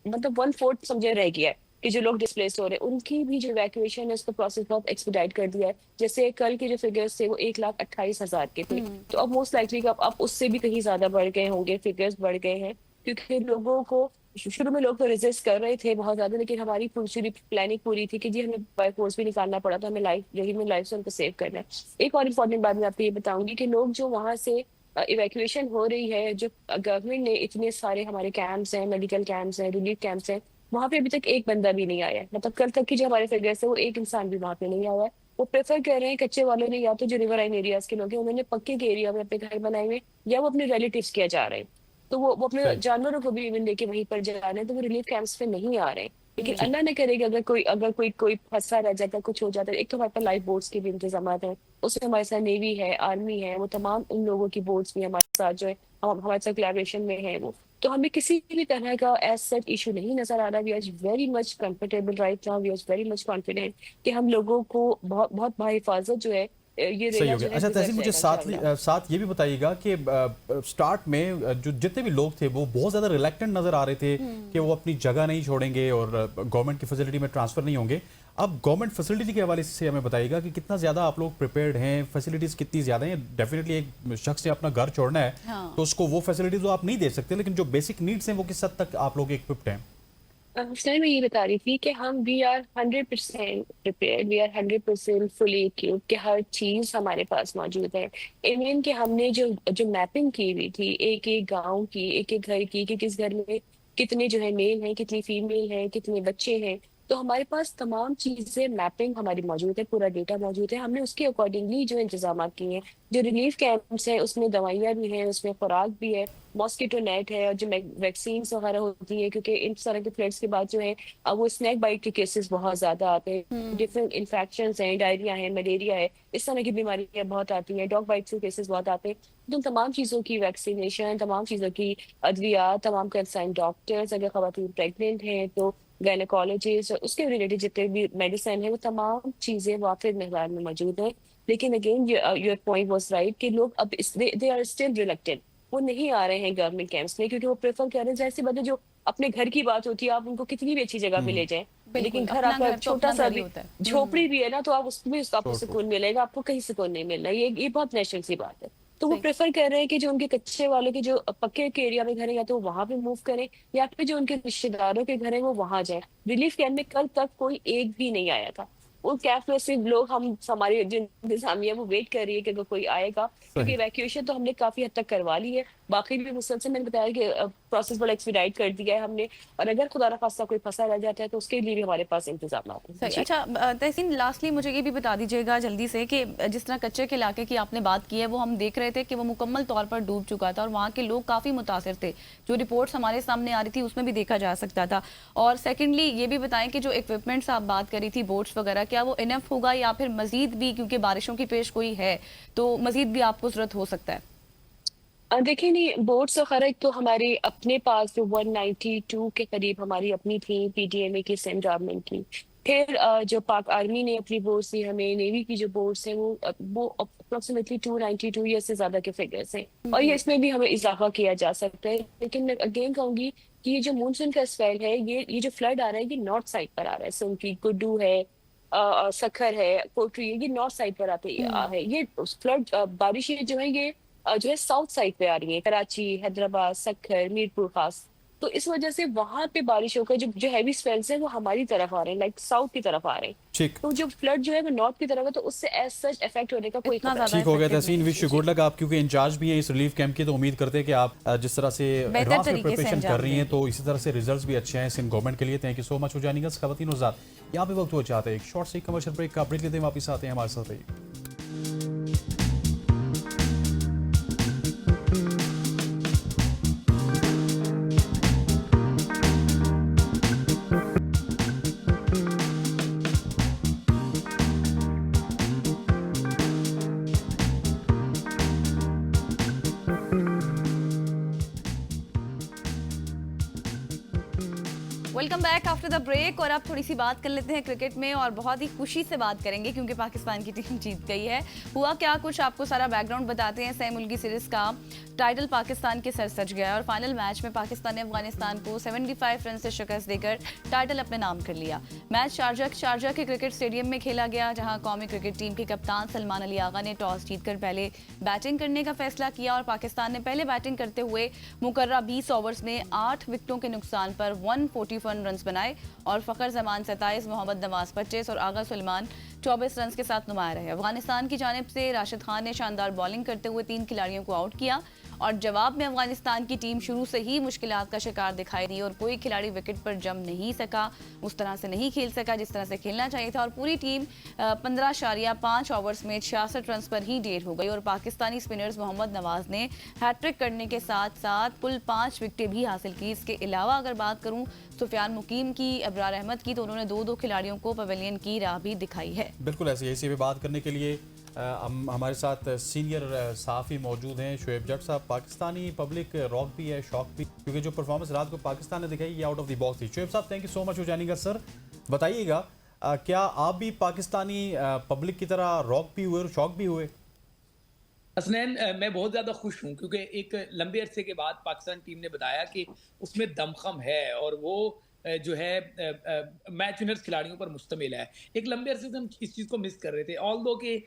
मतलब 1/4 समझे रह गया है कि जो लोग डिस्प्लेस हो रहे हैं उनकी भी जो इवैक्यूएशन है उसका प्रोसेस बहुत एक्सपीडाइट कर दिया है। जैसे कल के जो फिगर्स थे वो 1,28,000 के थे, तो अब मोस्ट लाइकली अब उससे भी कहीं ज्यादा बढ़ गए होंगे, फिगर्स बढ़ गए हैं, क्योंकि लोगों को शुरू में लोग तो रेजिस्ट कर रहे थे बहुत ज्यादा, लेकिन हमारी पूरी प्लानिंग पूरी थी कि जी हमें बाय फोर्स भी निकालना पड़ा, तो हमें लाइफ से उनको सेव करना है। एक और इम्पोर्टेंट बात मैं आपको ये बताऊंगी कि लोग जो वहां से इवैक्यूएशन हो रही है, जो गवर्नमेंट ने इतने सारे हमारे कैंप्स हैं, मेडिकल कैंप्स हैं, रिलीफ कैंप्स हैं, वहां पे अभी तक एक बंदा भी नहीं आया है, मतलब कल तक की जो हमारे फिगर्स है वो एक इंसान भी वहां पे नहीं आया है। वो प्रेफर कर रहे हैं कच्चे वालों ने, या तो जो रिवराइन एरियाज के लोग हैं उन्होंने पक्के के एरिया में अपने घर बनाए हुए, या वो अपने रिलेटिव्स के जा रहे हैं, तो वो अपने जानवरों को भी इवन लेके वहीं पर जा रहे हैं, तो वो रिलीफ कैंप्स पे नहीं आ रहे हैं। लेकिन अल्लाह ने करेगा अगर कोई फंसा रह जाता, कुछ हो जाता है, एक तो हमारे पास लाइफ बोट्स के भी इंतजाम हैं, उसमें हमारे साथ नेवी है, आर्मी है, वो तमाम उन लोगों की बोट्स भी हमारे साथ जो है हमारे साथ कोलैबोरेशन में है वो, तो हमें किसी भी तरह का एज सच इशू नहीं नजर आ रहा। We are very much comfortable right now, we are very much confident कि हम लोगों को बहुत बहुत बाहिफाजत जो है ये सही हो गया। अच्छा तहसीन, मुझे साथ ये भी बताइएगा कि स्टार्ट में जो जितने भी लोग थे वो बहुत ज़्यादा रिलैक्टेंट नज़र आ रहे थे कि वो अपनी जगह नहीं छोड़ेंगे और गवर्नमेंट की फैसिलिटी में ट्रांसफ़र नहीं होंगे। अब गवर्नमेंट फैसिलिटी के हवाले से हमें बताइएगा कि कितना ज़्यादा आप लोग प्रिपेयर्ड हैं, फैसिलिटीज़ कितनी ज़्यादा हैं। डेफिनेटली एक शख्स ने अपना घर छोड़ना है तो उसको वो फैसिलिटीज़ तो आप नहीं दे सकते, लेकिन जो बेसिक नीड्स हैं वो किस हद तक आप लोग इक्विप्ड हैं? मैं ये बता रही थी कि हम we are 100% prepared, we are 100% fully equipped, कि हर चीज हमारे पास मौजूद है। इवन कि हमने जो मैपिंग की हुई थी एक एक गांव की, एक एक घर की, कि किस घर में कितने जो है मेल हैं, कितनी फीमेल हैं, कितने बच्चे हैं, तो हमारे पास तमाम चीजें मैपिंग हमारी मौजूद है, पूरा डेटा मौजूद है। हमने उसके अकॉर्डिंगली जो इंतजाम किए हैं, जो रिलीफ कैंप्स हैं उसमें दवाइयाँ भी हैं, उसमें खुराक भी है, मॉस्किटो नेट है, और जो वैक्सीन वगैरह होती है, क्योंकि इन तरह के फ्लड्स के बाद जो है अब वो स्नैक बाइट के केसेस बहुत ज्यादा आते हैं, डिफरेंट इन्फेक्शन हैं, डायरिया है, मलेरिया है, इस तरह की बीमारियां बहुत आती हैं, डॉग बाइट के केसेस बहुत आते हैं। तो उन तमाम चीज़ों की वैक्सीनेशन, तमाम चीज़ों की अद्विया, तमाम कंसर्न डॉक्टर्स, अगर खवातीन प्रेगनेंट हैं तो गायनेकोलॉजिस्ट, और उसके रिलेटेड जितने भी मेडिसिन है, वो तमाम चीज़ें वाफिद मकदार में मौजूद हैं। लेकिन again your point was right कि लोग अब दे आर स्टिल रिलक्टेंट, वो नहीं आ रहे हैं गवर्नमेंट कैंप्स में, क्योंकि वो प्रेफर कर रहे हैं, जैसे बात है, जो अपने घर की बात होती है, आप उनको कितनी भी अच्छी जगह पे ले जाएं, लेकिन घर अपना आपका घर तो छोटा अपना सा घर ही भी होता है। झोपड़ी भी है ना, तो आप उसमें भी आपको सुकून मिलेगा, आपको कहीं सुकून नहीं मिलना। ये बहुत नेचुरल सी बात है। तो वो सही। प्रेफर कर रहे हैं कि जो उनके कच्चे वालों के जो पक्के के एरिया में घर है, या तो वहां पे मूव करें, या फिर जो उनके रिश्तेदारों के घर है वो वहां जाए। रिलीफ कैंप में कल तक कोई एक भी नहीं आया था। वो कैंप में सिर्फ लोग, हम हमारी जो इंतजामिया वो वेट कर रही है कि अगर कोई आएगा, क्योंकि इवैक्यूएशन तो हमने काफी हद तक करवा ली है, बाकी भी मुसलसल मैंने बताया कि प्रोसेस बड़ा एक्सपीडाइट कर दिया है हमने, और अगर खुदा न खास्ता कोई फंसा रह जाता है तो उसके लिए भी हमारे पास इंतजाम हैं। सही। जी। अच्छा तहसीन, लास्टली मुझे ये भी बता दीजिएगा जल्दी से कि जिस तरह कच्चे के इलाके की आपने बात की है, वो हम देख रहे थे कि वो मुकम्मल तौर पर डूब चुका था और वहाँ के लोग काफ़ी मुतासिर थे। जो रिपोर्ट्स हमारे सामने आ रही थी उसमें भी देखा जा सकता था। और सेकेंडली ये भी बताएं कि जो इक्विपमेंट्स आप बात करी थी, बोट्स वगैरह, क्या वो इनफ होगा या फिर मजीद भी, क्योंकि बारिशों की पेश गोई है तो मजीद भी आपको जरूरत हो सकता है? देखिए, नहीं, बोर्ड्स वगैरह तो हमारे अपने पास जो 192 के करीब हमारी अपनी थी, पीटीएमए की, सेंट्रल गवर्नमेंट की। फिर जो पाक आर्मी ने अपनी बोर्ड्स दी हमें, नेवी की जो बोर्ड्स हैं वो अप्रोक्सीमेटली 292 या से ज्यादा के फिगर्स हैं, और ये इसमें भी हमें इजाफा किया जा सकता है। लेकिन मैं अगेन कहूंगी कि ये जो मानसून का स्पेल है, ये जो फ्लड आ रहा है, ये नॉर्थ साइड पर आ रहा है। सुनकी, गुड्डू है, सखर है, कोटरी है, ये नॉर्थ साइड पर आते है। ये फ्लड बारिशें जो है, ये जो है साउथ साइड पे आ रही है, कराची, हैदराबाद, सक्खर, मीरपुर खास। तो इस वजह से वहां पे बारिशों का जो हैवी स्पेल्स है वो हमारी तरफ आ रहे हैं, लाइक साउथ की तरफ आ रहे हैं। ठीक तो जो फ्लड जो है वो नॉर्थ की तरफ है, तो उससे एज सच इफेक्ट होने का कोई इतना खतरा ज्यादा ठीक हो गया effective Tahseen, wish you good luck. आप क्योंकि इंचार्ज भी हैं इस रिलीफ कैंप की, तो उम्मीद करते हैं कि आप जिस तरह से बेहतर एडवांस में तरीके से प्रिपरेशन अंजाम कर रही हैं, दें। तो इसी तरह से रिजल्ट्स भी अच्छे हैं सिंध गवर्नमेंट के लिए। थैंक यू सो मच हो जाएगा खवातीन और यहाँ पे वक्त हो चाहते हैं एक शॉर्ट से कमर्शियल ब्रेक का, ब्रेक लेते हैं, वापस आते हैं, हमारे साथ रहिए। Welcome back after the break. और अब थोड़ी सी बात कर लेते हैं क्रिकेट में, और बहुत ही खुशी से बात करेंगे क्योंकि पाकिस्तान की टीम जीत गई है। हुआ क्या कुछ, आपको सारा बैकग्राउंड बताते हैं। 6 मुल्की सीरीज का टाइटल पाकिस्तान के सर सज गया और फाइनल मैच में पाकिस्तान ने अफगानिस्तान को 75 रन से शिकस्त देकर टाइटल अपने नाम कर लिया। मैच शारजाह के क्रिकेट स्टेडियम में खेला गया, जहां कौमी क्रिकेट टीम के कप्तान सलमान अली आगा ने टॉस जीतकर पहले बैटिंग करने का फैसला किया और पाकिस्तान ने पहले बैटिंग करते हुए मुकर्रा 20 ओवर्स में 8 विकेटों के नुकसान पर 141 रन बनाए और फखर जमान 27, मोहम्मद नवाज 25 और आगा सुलेमान 24 रन के साथ नुमाया रहे। अफगानिस्तान की जानिब से राशिद खान ने शानदार बॉलिंग करते हुए 3 खिलाड़ियों को आउट किया और जवाब में अफगानिस्तान की टीम शुरू से ही मुश्किलात का शिकार दिखाई दी और कोई खिलाड़ी विकेट पर जम नहीं सका, उस तरह से नहीं खेल सका जिस तरह से खेलना चाहिए था और पूरी टीम 15.5 ओवर्स में 66 रन पर ही डेढ़ हो गई और पाकिस्तानी स्पिनर्स मोहम्मद नवाज ने हैट्रिक करने के साथ साथ कुल 5 विकेटें भी हासिल की। इसके अलावा अगर बात करूं सुफियान मुकीम की, अबरार अहमद की, तो उन्होंने 2-2 खिलाड़ियों को पवेलियन की राह भी दिखाई है। बिल्कुल ऐसे इसी पे बात करने के लिए हमारे साथ सीनियर सहाफ़ी मौजूद हैं शोएब जट साहब। पाकिस्तानी पब्लिक रॉक भी है, शॉक भी, क्योंकि जो परफॉर्मेंस रात को पाकिस्तान ने दिखाई ये आउट ऑफ द बॉक्स थी। शोएब साहब, thank you so much for joining us sir. बताइएगा क्या आप भी पाकिस्तानी पब्लिक की तरह रॉक भी हुए और शॉक भी हुए? हसनैन, मैं बहुत ज़्यादा खुश हूँ क्योंकि एक लंबे अरसे के बाद पाकिस्तान टीम ने बताया कि उसमें दमखम है और वो जो है मैच विनर्स खिलाड़ियों पर मुश्तमिल है। एक लंबे अरसे से हम इस चीज़ को मिस कर रहे थे। ऑल दो के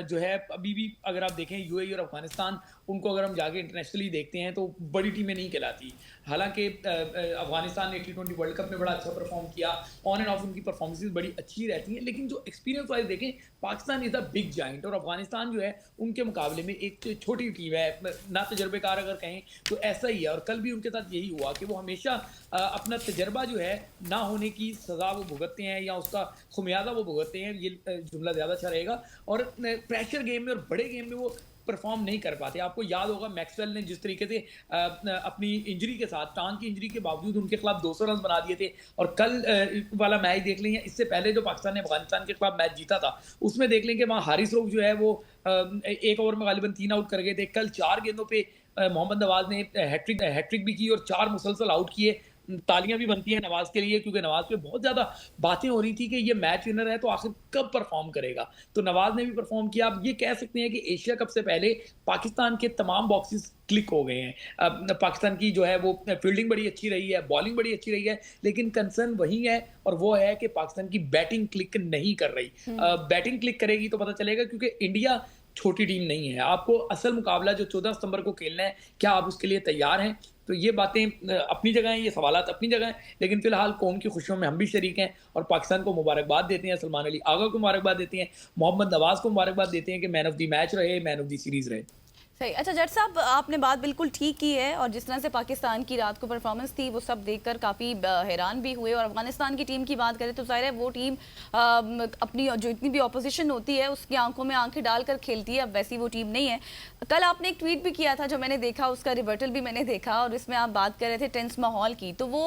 जो है अभी भी अगर आप देखें यूएई और अफगानिस्तान, उनको अगर हम जाके इंटरनेशनली देखते हैं तो बड़ी टीमें नहीं कहलाती। हालांकि अफगानिस्तान ने T20 वर्ल्ड कप में बड़ा अच्छा परफॉर्म किया, ऑन एंड ऑफ उनकी परफॉर्मेंसेज बड़ी अच्छी रहती हैं, लेकिन जो एक्सपीरियंस वाइज देखें Pakistan is a big giant और अफगानिस्तान जो है उनके मुकाबले में एक छोटी टीम है, ना तजर्बेकार अगर कहें तो ऐसा ही है। और कल भी उनके साथ यही हुआ कि वो हमेशा अपना तजर्बा तजुर्बा जो है ना होने की सजा वो भुगतते हैं या उसका खुमियाजा वो भुगतते हैं, ये जुमला ज़्यादा अच्छा रहेगा। और प्रेशर गेम में और बड़े गेम में वो परफॉर्म नहीं कर पाते। आपको याद होगा मैक्सवेल ने जिस तरीके से अपनी इंजरी के साथ, टांग की इंजरी के बावजूद उनके खिलाफ 200 रन बना दिए थे। और कल वाला मैच देख लें, इससे पहले जो पाकिस्तान ने अफगानिस्तान के खिलाफ मैच जीता था, उसमें देख लें कि वहाँ हारिस रऊफ जो है वो एक ओवर में गालिबन 3 आउट कर गए थे। कल 4 गेंदों पे मोहम्मद नवाज ने हैट्रिक भी की और 4 मुसलसल आउट किए। तालियां भी बनती हैं नवाज के लिए, क्योंकि नवाज पे बहुत ज्यादा बातें हो रही थी कि ये मैच विनर है तो आखिर कब परफॉर्म करेगा। तो नवाज ने भी परफॉर्म किया। आप ये कह सकते हैं कि एशिया कप से पहले पाकिस्तान के तमाम बॉक्सेस क्लिक हो गए हैं। अब पाकिस्तान की जो है वो फील्डिंग बड़ी अच्छी रही है, बॉलिंग बड़ी अच्छी रही है, लेकिन कंसर्न वही है और वो है कि पाकिस्तान की बैटिंग क्लिक नहीं कर रही। बैटिंग क्लिक करेगी तो पता चलेगा, क्योंकि इंडिया छोटी टीम नहीं है। आपको असल मुकाबला जो 14 सितंबर को खेलना है, क्या आप उसके लिए तैयार हैं? तो ये बातें अपनी जगह हैं, ये सवालात अपनी जगह हैं, लेकिन फिलहाल कौम की खुशियों में हम भी शरीक हैं और पाकिस्तान को मुबारकबाद देते हैं, सलमान अली आगा को मुबारकबाद देते हैं, मोहम्मद नवाज को मुबारकबाद देते हैं कि मैन ऑफ द मैच रहे, मैन ऑफ द सीरीज रहे। सही। अच्छा जट साहब, आपने बात बिल्कुल ठीक की है और जिस तरह से पाकिस्तान की रात को परफॉर्मेंस थी वो सब देखकर काफ़ी हैरान भी हुए। और अफगानिस्तान की टीम की बात करें तो जाहिर है वो टीम अपनी जो इतनी भी ऑपोजिशन होती है उसकी आंखों में आंखें डालकर खेलती है, अब वैसी वो टीम नहीं है। कल आपने एक ट्वीट भी किया था जो मैंने देखा, उसका रिवर्टल भी मैंने देखा और इसमें आप बात कर रहे थे टेंस माहौल की। तो वो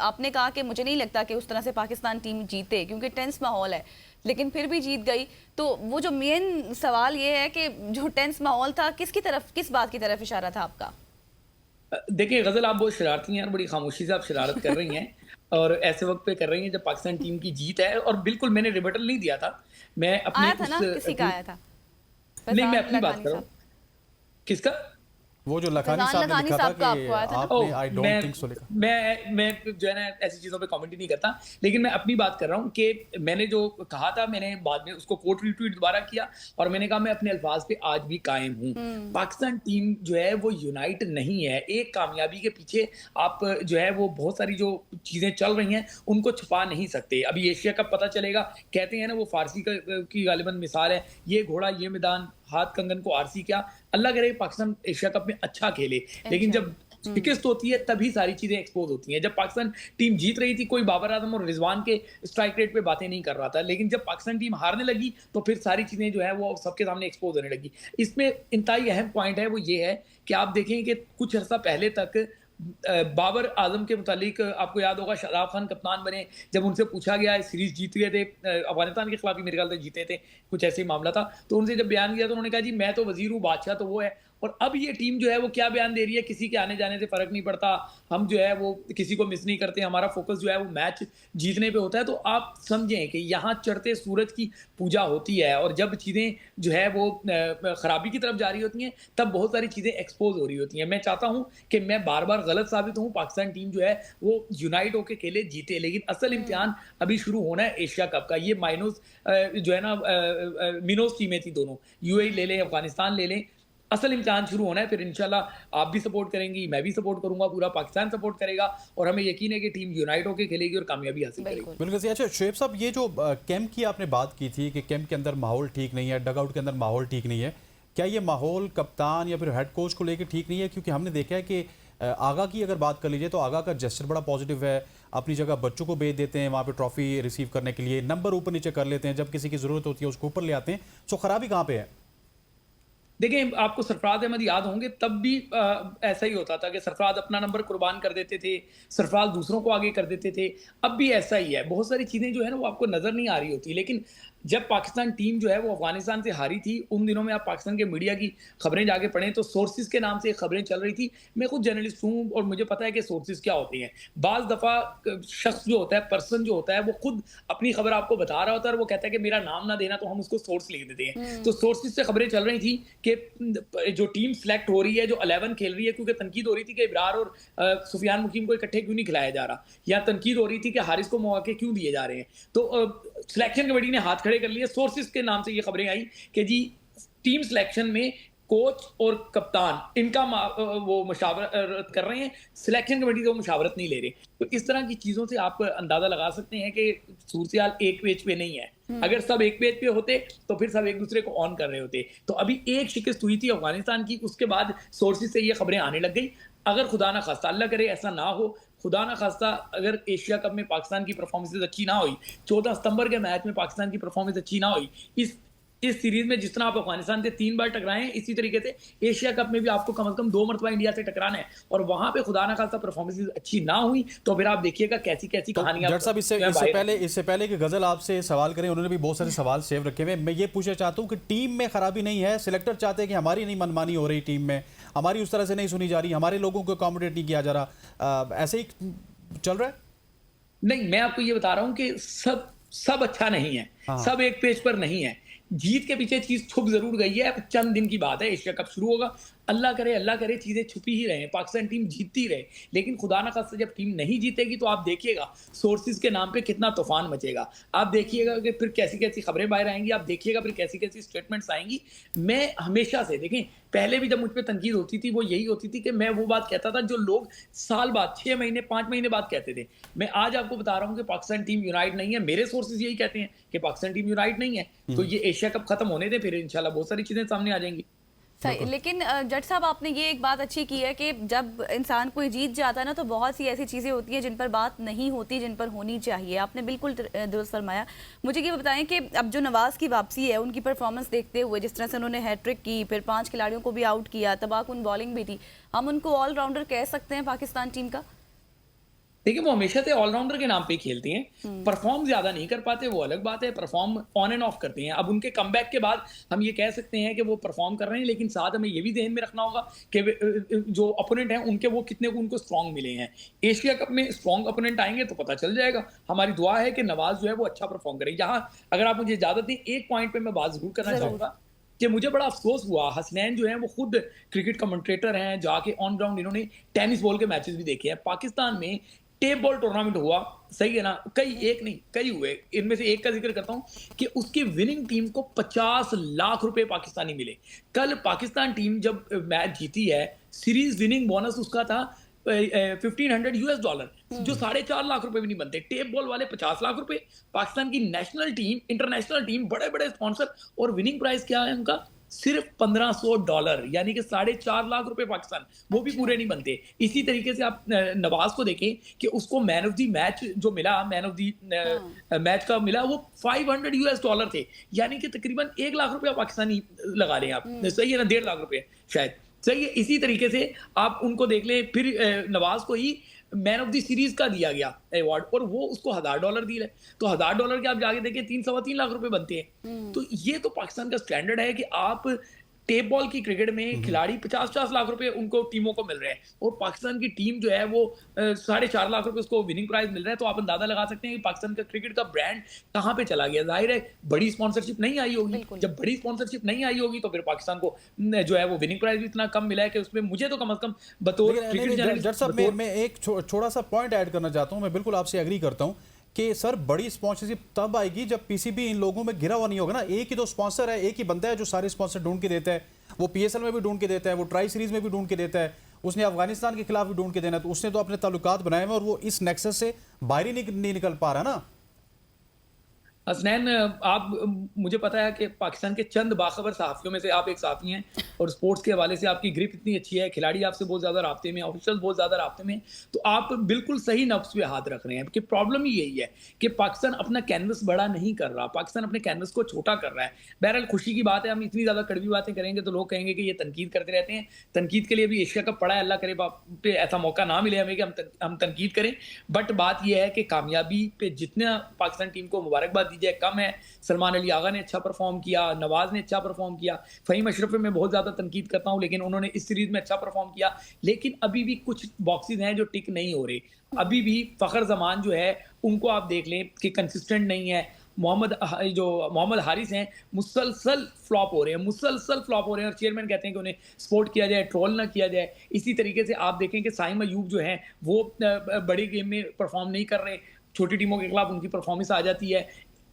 आपने कहा कि मुझे नहीं लगता कि उस तरह से पाकिस्तान टीम जीते क्योंकि टेंस माहौल है, लेकिन फिर भी जीत गई। तो वो जो मेन सवाल ये है कि जो टेंस माहौल था किस बात की तरफ इशारा था आपका? देखिए गजल, आप बहुत शरारती हैं और बड़ी खामोशी से आप शरारत कर रही हैं और ऐसे वक्त पे कर रही हैं जब पाकिस्तान टीम की जीत है। और बिल्कुल मैंने रिबटल नहीं दिया था, मैं अपने आया था ना, किसी का आया था? नहीं, मैं अपनी बात कर रहा हूँ। किसका? वो जो लखानी साहब ने लिखा था कि आपने आई डोंट थिंक सो लिखा। मैं जो है ना ऐसी चीजों पे कमेंट ही नहीं करता, लेकिन मैं अपनी बात कर रहा हूँ कि मैंने जो कहा था, मैंने बाद में उसको कोट रिट्वीट दोबारा किया और मैंने कहा मैं अपने अल्फाज पे आज भी कायम हूँ। पाकिस्तान टीम जो है वो यूनाइट नहीं है। एक कामयाबी के पीछे आप जो है वो बहुत सारी जो चीजें चल रही हैं उनको छुपा नहीं सकते। अभी एशिया कप पता चलेगा, कहते हैं ना वो फारसी की गालिबन मिसाल है, ये घोड़ा ये मैदान हाथ कंगन को आरसी क्या। अल्लाह करे पाकिस्तान एशिया कप में अच्छा खेले, लेकिन जब शिकस्त होती है तभी सारी चीजें एक्सपोज होती हैं। जब पाकिस्तान टीम जीत रही थी कोई बाबर आजम और रिजवान के स्ट्राइक रेट पे बातें नहीं कर रहा था, लेकिन जब पाकिस्तान टीम हारने लगी तो फिर सारी चीजें जो है वो सबके सामने एक्सपोज होने लगी। इसमें इंतहाई अहम पॉइंट है वो ये है कि आप देखें कि कुछ अर्सा पहले तक बाबर आजम के मुतालिक आपको याद होगा शादाब खान कप्तान बने, जब उनसे पूछा गया सीरीज जीत गए थे अफगानिस्तान के खिलाफ ही मेरे ख्याल से जीते थे, कुछ ऐसे ही मामला था, तो उनसे जब बयान किया तो उन्होंने कहा जी मैं तो वजीर हूँ, बादशाह तो वो है। और अब ये टीम जो है वो क्या बयान दे रही है, किसी के आने जाने से फर्क नहीं पड़ता, हम जो है वो किसी को मिस नहीं करते, हमारा फोकस जो है वो मैच जीतने पे होता है। तो आप समझें कि यहाँ चढ़ते सूरज की पूजा होती है और जब चीज़ें जो है वो खराबी की तरफ जा रही होती हैं तब बहुत सारी चीज़ें एक्सपोज हो रही होती हैं। मैं चाहता हूँ कि मैं बार बार गलत साबित हूँ, पाकिस्तान टीम जो है वो यूनाइट होकर खेले, जीते, लेकिन असल इम्तिहान अभी शुरू होना है एशिया कप का। ये माइनोस जो है ना मिनोस टीमें थी दोनों, यूएई ले लें, अफगानिस्तान ले लें, असल इम्तिहान शुरू होना है। फिर इंशाल्लाह आप भी सपोर्ट करेंगी, मैं भी सपोर्ट करूंगा, पूरा पाकिस्तान सपोर्ट करेगा और हमें यकीन है कि टीम यूनाइट होकर खेलेगी और कामयाबी हासिल करेगी। बिल्कुल। अच्छा शोएब साहब, ये जो कैंप की आपने बात की थी कि कैंप के अंदर माहौल ठीक नहीं है, डगआउट के अंदर माहौल ठीक नहीं है, क्या ये माहौल कप्तान या फिर हेड कोच को लेकर ठीक नहीं है? क्योंकि हमने देखा है कि आगा की अगर बात कर लीजिए तो आगा का जेस्चर बड़ा पॉजिटिव है, अपनी जगह बच्चों को भेज देते हैं वहाँ पे ट्रॉफी रिसीव करने के लिए, नंबर ऊपर नीचे कर लेते हैं, जब किसी की ज़रूरत होती है उसको ऊपर ले आते हैं। सो खराबी कहाँ पे है? देखिए आपको सरफराज अहमद याद होंगे, तब भी ऐसा ही होता था कि सरफराज अपना नंबर कुर्बान कर देते थे, सरफराज दूसरों को आगे कर देते थे। अब भी ऐसा ही है, बहुत सारी चीज़ें जो है ना वो आपको नज़र नहीं आ रही होती। लेकिन जब पाकिस्तान टीम जो है वो अफगानिस्तान से हारी थी, उन दिनों में आप पाकिस्तान के मीडिया की खबरें जाके पढ़ें तो सोर्सेज के नाम से खबरें चल रही थी। मैं खुद जर्नलिस्ट हूँ और मुझे पता है कि सोर्सेज क्या होते हैं। बाज़ दफ़ा शख्स जो होता है, पर्सन जो होता है, वो खुद अपनी खबर आपको बता रहा होता है और वो कहता है कि मेरा नाम ना देना, तो हम उसको सोर्स लिख देते हैं। तो सोर्सेज से खबरें चल रही थी कि जो टीम सेलेक्ट हो रही है, जो 11 खेल रही है, क्योंकि तनकीद हो रही थी कि इब्रार और सुफियान मुकीम को इकट्ठे क्यों नहीं खिलाया जा रहा, या तनकीद हो रही थी कि हारिस को मौके क्यों दिए जा रहे हैं। तो सिलेक्शन कमेटी ने हाथ खड़े कर लिए। सोर्सेज के नाम से ये खबरें आई कि जी टीम सिलेक्शन में कोच और कप्तान इनका वो मशावरत कर रहे हैं, सिलेक्शन कमेटी को मशावरत नहीं ले रहे। तो इस तरह की चीज़ों से आप अंदाज़ा लगा सकते हैं कि सूरत एक पेज पे नहीं है। अगर सब एक पेज पे होते तो फिर सब एक दूसरे को ऑन कर रहे होते। तो अभी एक शिकस्त हुई थी अफगानिस्तान की, उसके बाद सोर्सेज से ये खबरें आने लग गई। अगर खुदा ना खास्ता, अल्लाह करे ऐसा ना हो, खुदा ना खास्ता अगर एशिया कप में पाकिस्तान की परफॉर्मेंस अच्छी ना हुई, 14 सितंबर के मैच में पाकिस्तान की परफॉर्मेंस अच्छी ना हुई, इस सीरीज में जिस तरह आप अफगानिस्तान से 3 बार टकराए हैं, इसी तरीके से एशिया कप में भी आपको कम से कम 2 मरतबा इंडिया से टकराना है, और वहां पे खुदा ना खास्ता परफॉर्मेंस अच्छी ना हुई तो फिर आप देखिएगा कैसी कैसी कहानियां। जट साहब, इससे पहले कि गजल आपसे सवाल करें, उन्होंने भी बहुत सारे सवाल सेव रखे हुए। मैं ये पूछना चाहता हूँ कि टीम में खराबी नहीं है, सिलेक्टर चाहते हैं कि हमारी नहीं मनमानी हो रही, टीम में हमारी उस तरह से नहीं सुनी जा रही, हमारे लोगों को अकोमोडेट नहीं किया जा रहा, ऐसे ही चल रहा है? नहीं, मैं आपको ये बता रहा हूं कि सब अच्छा नहीं है, सब एक पेज पर नहीं है। जीत के पीछे चीज छुप जरूर गई है। अब चंद दिन की बात है, एशिया कप शुरू होगा, अल्लाह करे चीजें छुपी ही रहे, पाकिस्तान टीम जीतती रहे, लेकिन खुदा ना खास्ता जब टीम नहीं जीतेगी तो आप देखिएगा सोर्सेज के नाम पे कितना तूफान मचेगा। आप देखिएगा कि फिर कैसी कैसी खबरें बाहर आएंगी, आप देखिएगा फिर कैसी कैसी स्टेटमेंट्स आएंगी। मैं हमेशा से, देखें, पहले भी जब मुझ पर तनकीद होती थी वो यही होती थी कि मैं वो बात कहता था जो लोग साल बाद, 6 महीने 5 महीने बाद कहते थे। मैं आज आपको बता रहा हूँ कि पाकिस्तान टीम यूनाइट नहीं है, मेरे सोर्सेज यही कहते हैं कि पाकिस्तान टीम यूनाइट नहीं है। तो ये एशिया कप खत्म होने दे, फिर इंशाल्लाह बहुत सारी चीजें सामने आ जाएंगी। सही, लेकिन जट साहब आपने ये एक बात अच्छी की है कि जब इंसान कोई जीत जाता है ना तो बहुत सी ऐसी चीज़ें होती हैं जिन पर बात नहीं होती, जिन पर होनी चाहिए। आपने बिल्कुल दुरुस्त फरमाया। मुझे ये बताएं कि अब जो नवाज़ की वापसी है, उनकी परफॉर्मेंस देखते हुए, जिस तरह से उन्होंने हैट्रिक की, फिर 5 खिलाड़ियों को भी आउट किया, तबाहकुन बॉलिंग भी थी, हम उनको ऑलराउंडर कह सकते हैं पाकिस्तान टीम का? देखिए, वो हमेशा से ऑलराउंडर के नाम पे खेलती हैं, परफॉर्म ज्यादा नहीं कर पाते, वो अलग बात है, परफॉर्म ऑन एंड ऑफ करते हैं। अब उनके कमबैक के बाद हम ये कह सकते हैं कि वो परफॉर्म कर रहे हैं, लेकिन साथ हमें ये भी ध्यान में रखना होगा कि जो अपोनेंट हैं उनके वो कितने उनको स्ट्रॉन्ग मिले हैं। एशिया कप में स्ट्रॉन्ग अपोनेंट आएंगे तो पता चल जाएगा। हमारी दुआ है कि नवाज जो है वो अच्छा परफॉर्म करे। यहाँ अगर आप मुझे इजाजत दें, एक पॉइंट पे मैं बात जरूर करना चाहूंगा कि मुझे बड़ा अफसोस हुआ। हसनैन जो है वो खुद क्रिकेट कमेंटेटर हैं, जाके ऑन ग्राउंड इन्होंने टेनिस बॉल के मैचेस भी देखे हैं। पाकिस्तान में टेप बॉल टूर्नामेंट हुआ, सही है ना, एक नहीं कई हुए, इनमें से एक का जिक्र करता हूं कि उसकी विनिंग टीम को 50 लाख रुपए पाकिस्तानी मिले। कल पाकिस्तान टीम जब मैच जीती है, सीरीज विनिंग बोनस उसका था $1500, जो 4.5 लाख रुपए भी नहीं बनते। टेप बॉल वाले 50 लाख रुपए, पाकिस्तान की नेशनल टीम, इंटरनेशनल टीम, बड़े बड़े स्पॉन्सर, और विनिंग प्राइस क्या है उनका? सिर्फ $1500, यानी कि 4.5 लाख रुपए पाकिस्तान, वो भी पूरे नहीं बनते। इसी तरीके से आप नवाज को देखें कि उसको मैन ऑफ द मैच जो मिला, मैन ऑफ द मैच का मिला, वो $500 थे, यानी कि तकरीबन 1 लाख रुपया पाकिस्तानी लगा लें आप, सही है ना, 1.5 लाख रुपए शायद, सही है। इसी तरीके से आप उनको देख लें, फिर नवाज को ही मैन ऑफ द सीरीज का दिया गया अवार्ड, और वो उसको $1000 दिया है। तो $1000 के आप जाके देखें 3-3.25 लाख रुपए बनते हैं। तो ये तो पाकिस्तान का स्टैंडर्ड है कि आप टेप बॉल की क्रिकेट में खिलाड़ी 50-50 लाख रुपए उनको टीमों को मिल रहे हैं, और पाकिस्तान की टीम जो है वो 4.5 लाख रुपए उसको विनिंग प्राइस मिल रहा है। तो आप अंदाजा लगा सकते हैं कि पाकिस्तान का क्रिकेट का ब्रांड कहां पे चला गया। जाहिर है बड़ी स्पॉन्सरशिप नहीं आई होगी, जब बड़ी स्पॉन्सरशिप नहीं आई होगी तो फिर पाकिस्तान को जो है वो विनिंग प्राइस भी इतना कम मिला है कि उसमें मुझे तो कम से कम बतौर क्रिकेट जर्नलिस्ट मैं एक छोटा सा पॉइंट ऐड करना चाहता हूँ। मैं बिल्कुल आपसे एग्री करता हूँ कि सर बड़ी स्पॉन्सरशिप तब आएगी जब पीसीबी इन लोगों में घिरा हुआ नहीं होगा ना। एक ही तो स्पॉन्सर है, एक ही बंदा है जो सारे स्पॉन्सर ढूंढ के देता है। वो पीएसएल में भी ढूंढ के देता है, वो ट्राई सीरीज में भी ढूंढ के देता है, उसने अफगानिस्तान के खिलाफ भी ढूंढ के देना है। तो उसने तो अपने ताल्लुकात बनाए हुए और वो इस नेक्सस से बाहर ही नहीं निकल पा रहा ना। हसनैन, आप, मुझे पता है कि पाकिस्तान के चंद बाखबर सहाफ़ियों में से आप एक सहाफ़ी हैं, और स्पोर्ट्स के हवाले से आपकी ग्रिप इतनी अच्छी है, खिलाड़ी आपसे बहुत ज़्यादा राब्ते में, ऑफिशियल बहुत ज़्यादा राब्ते में, तो आप बिल्कुल सही नफ्स पे हाथ रख रहे हैं कि प्रॉब्लम ही यही है कि पाकिस्तान अपना कैनवस बड़ा नहीं कर रहा, पाकिस्तान अपने कैनवस को छोटा कर रहा है। बहरहाल खुशी की बात है, हम इतनी ज़्यादा कड़वी बातें करेंगे तो लोग कहेंगे कि ये तनकीद करते रहते हैं। तनकीद के लिए भी एशिया कप पड़ा है, अल्लाह करे पे ऐसा मौका ना मिले हमें कि हम तनकीद करें। बट बात यह है कि कामयाबी पे जितना पाकिस्तान टीम को मुबारकबाद दी जाए कम है। सलमान अली आगा ने अच्छा परफॉर्म किया, नवाज ने अच्छा परफॉर्म किया, फ़हीम अशरफ पे मैं बहुत ज़्यादा तनकीद करता हूं, लेकिन उन्होंने इस सीरीज में अच्छा परफॉर्म किया। लेकिन अभी भी कुछ बॉक्सेस हैं जो टिक नहीं हो रहे। अभी भी फ़खर जमान जो है उनको आप देख लें कि कंसिस्टेंट नहीं है। मोहम्मद हारिस हैं, मुसलसल फ्लॉप हो रहे हैं, मुसलसल फ्लॉप हो रहे हैं, और चेयरमैन कहते हैं कि उन्हें सपोर्ट किया जाए, ट्रोल ना किया जाए। इसी तरीके से आप देखें कि साइम अयूब जो हैं वो बड़ी गेम में परफॉर्म नहीं कर रहे, छोटी टीमों के खिलाफ उनकी परफॉर्मेंस आ जाती है।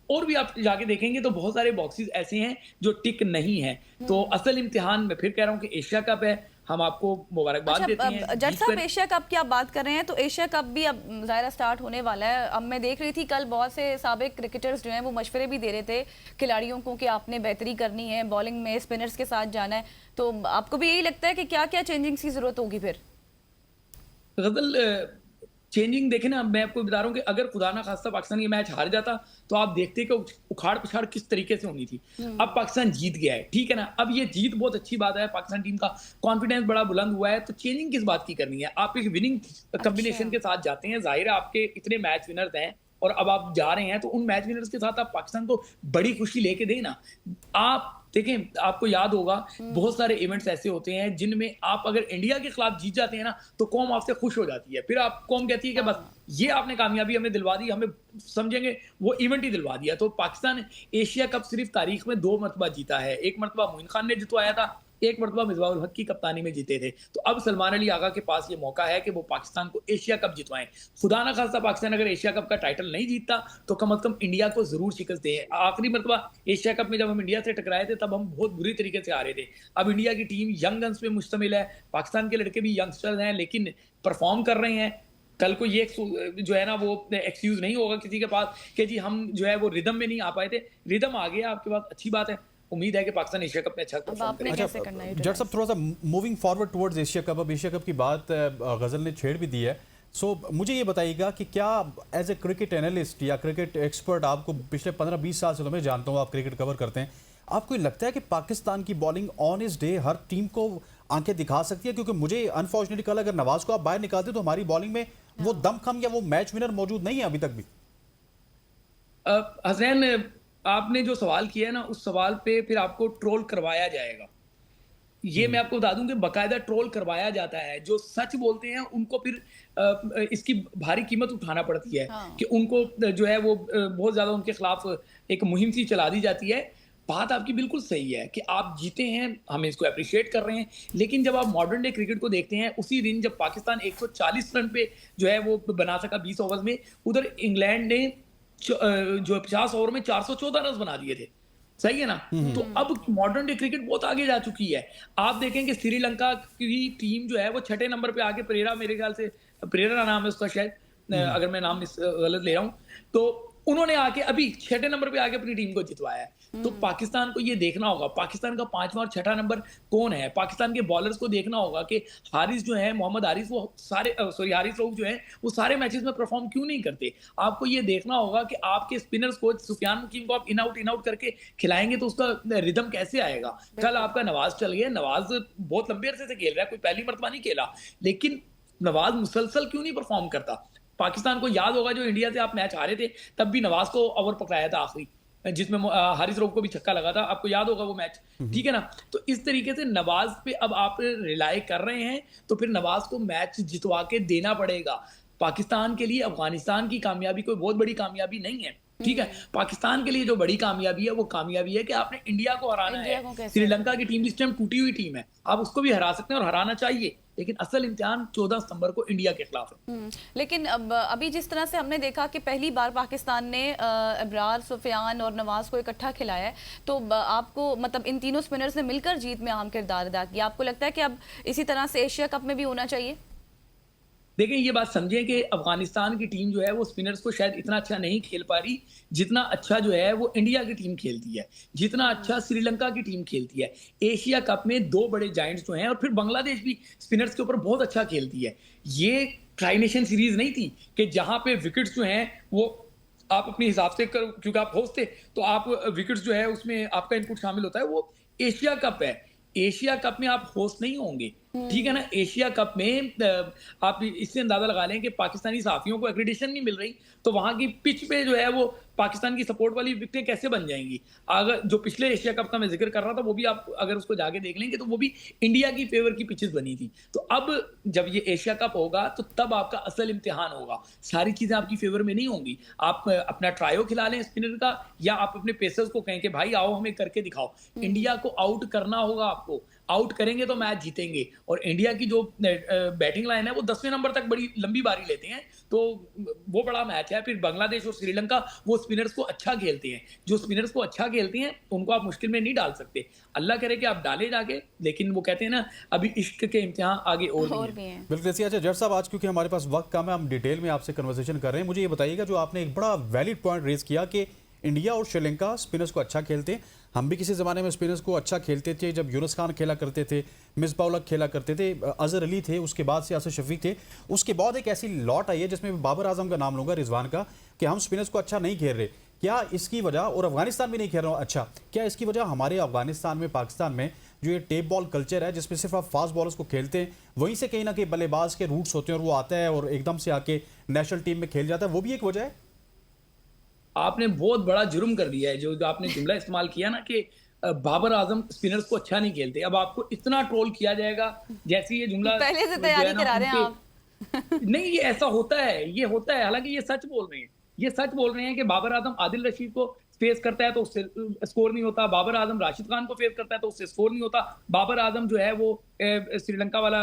और भी आप जाके देखेंगे तो बहुत सारे बॉक्सेस ऐसे हैं जो टिक नहीं है। तो असल इम्तिहान मैं फिर कह रहा हूँ कि एशिया कप है, हम आपको मुबारकबाद देते हैं। जज साहब, एशिया कप की आप बात कर रहे हैं तो एशिया कप भी अब ज़ाहिर स्टार्ट होने वाला है। अब मैं देख रही थी कल बहुत से साबिक क्रिकेटर्स जो हैं वो मशवरे भी दे रहे थे खिलाड़ियों को कि आपने बेहतरी करनी है, बॉलिंग में स्पिनर्स के साथ जाना है। तो आपको भी यही लगता है कि क्या क्या चेंजिंग्स की जरूरत होगी फिर? गजल, चेंजिंग देखें ना, मैं आपको बता रहा हूँ कि अगर खुदा ना खास्ता पाकिस्तान ये मैच हार जाता तो आप देखते कि उखाड़ पिछाड़ किस तरीके से होनी थी। अब पाकिस्तान जीत गया है, ठीक है ना, अब ये जीत बहुत अच्छी बात है, पाकिस्तान टीम का कॉन्फिडेंस बड़ा बुलंद हुआ है, तो चेंजिंग किस बात की करनी है? आप एक विनिंग कॉम्बिनेशन के साथ जाते हैं, जाहिर है आपके इतने मैच विनर्स हैं और अब आप जा रहे हैं, तो उन मैच विनर्स के साथ आप पाकिस्तान को बड़ी खुशी लेके दें ना। आप देखें, आपको याद होगा बहुत सारे इवेंट्स ऐसे होते हैं जिनमें आप अगर इंडिया के खिलाफ जीत जाते हैं ना, तो कौम आपसे खुश हो जाती है, फिर आप कौम कहती है कि बस ये आपने कामयाबी हमें दिलवा दी, हमें समझेंगे वो इवेंट ही दिलवा दिया। तो पाकिस्तान एशिया कप सिर्फ तारीख में 2 मरतबा जीता है, एक मरतबा मोइन खान ने जितवाया था, एक मरतबा मिसबाहुल हक की कप्तानी में जीते थे। तो अब सलमान अली आगा के पास ये मौका है कि वो पाकिस्तान को एशिया कप जितवाएं। खुदा ना खास्ता पाकिस्तान अगर एशिया कप का टाइटल नहीं जीतता तो कम से कम इंडिया को जरूर शिकस्त दे। आखिरी मरतबा एशिया कप में जब हम इंडिया से टकराए थे तब हम बहुत बुरी तरीके से हारे थे। अब इंडिया की टीम यंग गन्स पे मुश्तमिल है, पाकिस्तान के लड़के भी यंगस्टर्स हैं लेकिन परफॉर्म कर रहे हैं। कल को ये जो है ना वो एक्सक्यूज नहीं होगा किसी के पास कि जी हम जो है वो रिदम में नहीं आ पाए थे। रिदम आ गया आपके पास, अच्छी बात है, उम्मीद है कि पाकिस्तान एशिया कप में अच्छा परफॉर्म करेगा। कैसे करना है जट साहब, थोड़ा सा moving forward towards Asia cup, अब एशिया कप की बात गजल ने छेड़ भी दी है। सो मुझे ये बताइएगा कि क्या एज ए क्रिकेट एनालिस्ट या क्रिकेट एक्सपर्ट, आपको पिछले 15-20 साल से तो मैं जानता हूँ आप क्रिकेट कवर करते हैं, आपको लगता है कि पाकिस्तान की बॉलिंग ऑन इस डे हर टीम को आंखें दिखा सकती है? क्योंकि मुझे अनफॉर्चुनेटली कल अगर नवाज को आप बाहर निकालते तो हमारी बॉलिंग में वो दमखम या वो मैच विनर मौजूद नहीं है अभी तक भी। हसनैन, आपने जो सवाल किया है ना, उस सवाल पे फिर आपको ट्रोल करवाया जाएगा। ये मैं आपको बता दूं कि बाकायदा ट्रोल करवाया जाता है। जो सच बोलते हैं उनको फिर इसकी भारी कीमत उठाना पड़ती है। कि उनको जो है वो बहुत ज्यादा उनके खिलाफ एक मुहिम सी चला दी जाती है। बात आपकी बिल्कुल सही है कि आप जीते हैं, हम इसको अप्रिशिएट कर रहे हैं, लेकिन जब आप मॉडर्न डे क्रिकेट को देखते हैं, उसी दिन जब पाकिस्तान 140 रन पे जो है वो बना सका 20 ओवर में, उधर इंग्लैंड ने जो 50 ओवर में 414 रन बना दिए थे। सही है ना? तो अब मॉडर्न डे क्रिकेट बहुत आगे जा चुकी है। आप देखें कि श्रीलंका की टीम जो है वो 6ठे नंबर पे आके, परेरा, मेरे ख्याल से परेरा नाम है उसका शायद, अगर मैं नाम गलत ले रहा हूं, तो उन्होंने आके अभी 6ठे नंबर पे आके अपनी टीम को जितवाया है। तो पाकिस्तान को ये देखना होगा पाकिस्तान का 5वां और 6ठा नंबर कौन है। पाकिस्तान के बॉलर्स को देखना होगा कि हारिस जो है, मोहम्मद हारिस, वो सारे हारिस रऊफ जो है वो सारे मैचेस में परफॉर्म क्यों नहीं करते। आपको ये देखना होगा कि आपके स्पिनर्स को, सुफियान मुकीम को आप इन आउट करके खिलाएंगे तो उसका रिदम कैसे आएगा। कल आपका नवाज चल गया, नवाज बहुत लंबे अरसे से खेल रहा है, कोई पहली मरतबा नहीं खेला, लेकिन नवाज मुसलसल क्यों नहीं परफॉर्म करता। पाकिस्तान को याद होगा जो इंडिया से आप मैच हारे थे तब भी नवाज को ओवर पकड़ाया था आखिरी, जिसमें हारिस रऊफ को भी छक्का लगा था, आपको याद होगा वो मैच, ठीक है ना। तो इस तरीके से नवाज पे अब आप रिलाई कर रहे हैं तो फिर नवाज को मैच जितवा के देना पड़ेगा। पाकिस्तान के लिए अफगानिस्तान की कामयाबी कोई बहुत बड़ी कामयाबी नहीं है, ठीक है। पाकिस्तान के लिए जो बड़ी कामयाबी है वो कामयाबी है कि आपने इंडिया को हराना है। श्रीलंका की टीम इस टाइम टूटी हुई टीम है, आप उसको भी हरा सकते हैं और हराना चाहिए, लेकिन असल इम्तिहान 14 सितंबर को इंडिया के खिलाफ है। लेकिन अब अभी जिस तरह से हमने देखा कि पहली बार पाकिस्तान ने अबरार, सुफियान और नवाज को इकट्ठा खिलाया है, तो आपको मतलब इन तीनों स्पिनर्स ने मिलकर जीत में अहम किरदार अदा किया, आपको लगता है कि अब इसी तरह से एशिया कप में भी होना चाहिए? देखें, ये बात समझें कि अफगानिस्तान की टीम जो है वो स्पिनर्स को शायद इतना अच्छा नहीं खेल पा रही जितना अच्छा जो है वो इंडिया की टीम खेलती है, जितना अच्छा श्रीलंका की टीम खेलती है। एशिया कप में 2 बड़े जायंट्स जो हैं, और फिर बांग्लादेश भी स्पिनर्स के ऊपर बहुत अच्छा खेलती है। ये ट्राई नेशन सीरीज नहीं थी कि जहां पे विकेट्स जो हैं वो आप अपने हिसाब से क्योंकि आप होस्ट थे तो आप विकेट्स जो है उसमें आपका इनपुट शामिल होता है। वो एशिया कप है, एशिया कप में आप होस्ट नहीं होंगे, ठीक है ना। एशिया कप में आप इससे अंदाजा लगा लें कि पाकिस्तानी साथियों को एक्रेडिटेशन नहीं मिल रही, तो वहां की पिच पे जो है वो पाकिस्तान की सपोर्ट वाली विकेटें कैसे बन जाएंगी। अगर जो पिछले एशिया कप का मैं जिक्र कर रहा था वो भी आप अगर उसको जाके देख लेंगे तो वो भी इंडिया की फेवर की पिचेस बनी थी। तो अब जब ये एशिया कप होगा तो तब आपका असल इम्तिहान होगा, सारी चीजें आपकी फेवर में नहीं होंगी। आप अपना ट्रायो खिला लें स्पिनर का, या आप अपने पेसर्स को कहें कि भाई आओ हमें करके दिखाओ। इंडिया को आउट करना होगा, आपको आउट करेंगे तो मैच जीतेंगे। और इंडिया की जो बैटिंग लाइन है वो 10वें नंबर तक बड़ी लंबी बारी लेते हैं, तो वो बड़ा मैच है। फिर बांग्लादेश और श्रीलंका वो स्पिनर्स को अच्छा खेलते हैं, जो स्पिनर्स को अच्छा खेलते हैं उनको आप मुश्किल में नहीं डाल सकते। अल्लाह करे कि आप डाले जाके, लेकिन वो कहते हैं ना अभी इश्क के इम्तिहान आगे और भी हैं। बिल्कुल ऐसी। अच्छा जट साहब, आज क्योंकि हमारे पास वक्त कम है, हम डिटेल में आपसे कन्वर्सेशन कर रहे हैं, मुझे ये बताइएगा जो आपने एक बड़ा वैलिड पॉइंट रेज किया कि इंडिया और श्रीलंका स्पिनर्स को अच्छा खेलते हैं, हम भी किसी ज़माने में स्पिनर्स को अच्छा खेलते थे, जब यूनुस खान खेला करते थे, मिसबाह उल हक खेला करते थे, अजहर अली थे, उसके बाद से आसिफ शफीक थे। उसके बाद एक ऐसी लौट आई है जिसमें बाबर आजम का नाम लूँगा, रिजवान का, कि हम स्पिनर्स को अच्छा नहीं खेल रहे। क्या इसकी वजह, और अफगानिस्तान भी नहीं खेल रहा अच्छा, क्या इसकी वजह हमारे अफगानिस्तान में, पाकिस्तान में जो ये टेप बॉल कल्चर है जिसमें सिर्फ आप फास्ट बॉलर्स को खेलते हैं, वहीं से कहीं ना कहीं बल्लेबाज के रूट्स होते हैं और वो आता है और एकदम से आके नेशनल टीम में खेल जाता है, वो भी एक वजह है? आपने बहुत बड़ा जुर्म कर दिया है जो जो आपने जुमला इस्तेमाल किया ना कि बाबर आजम स्पिनर्स को अच्छा नहीं खेलते। अब आपको इतना ट्रोल किया जाएगा जैसे ये जुमला पहले से जो तैयारी है ना करा रहे हैं उनके- आप। नहीं, ये ऐसा होता है, ये होता है। हालांकि ये सच बोल रहे हैं, ये सच बोल रहे हैं कि बाबर आजम आदिल रशीद को फेस करता है तो उससे स्कोर नहीं होता, बाबर आजम राशिद खान को फेस करता है तो उससे स्कोर नहीं होता, बाबर आजम जो है वो श्रीलंका वाला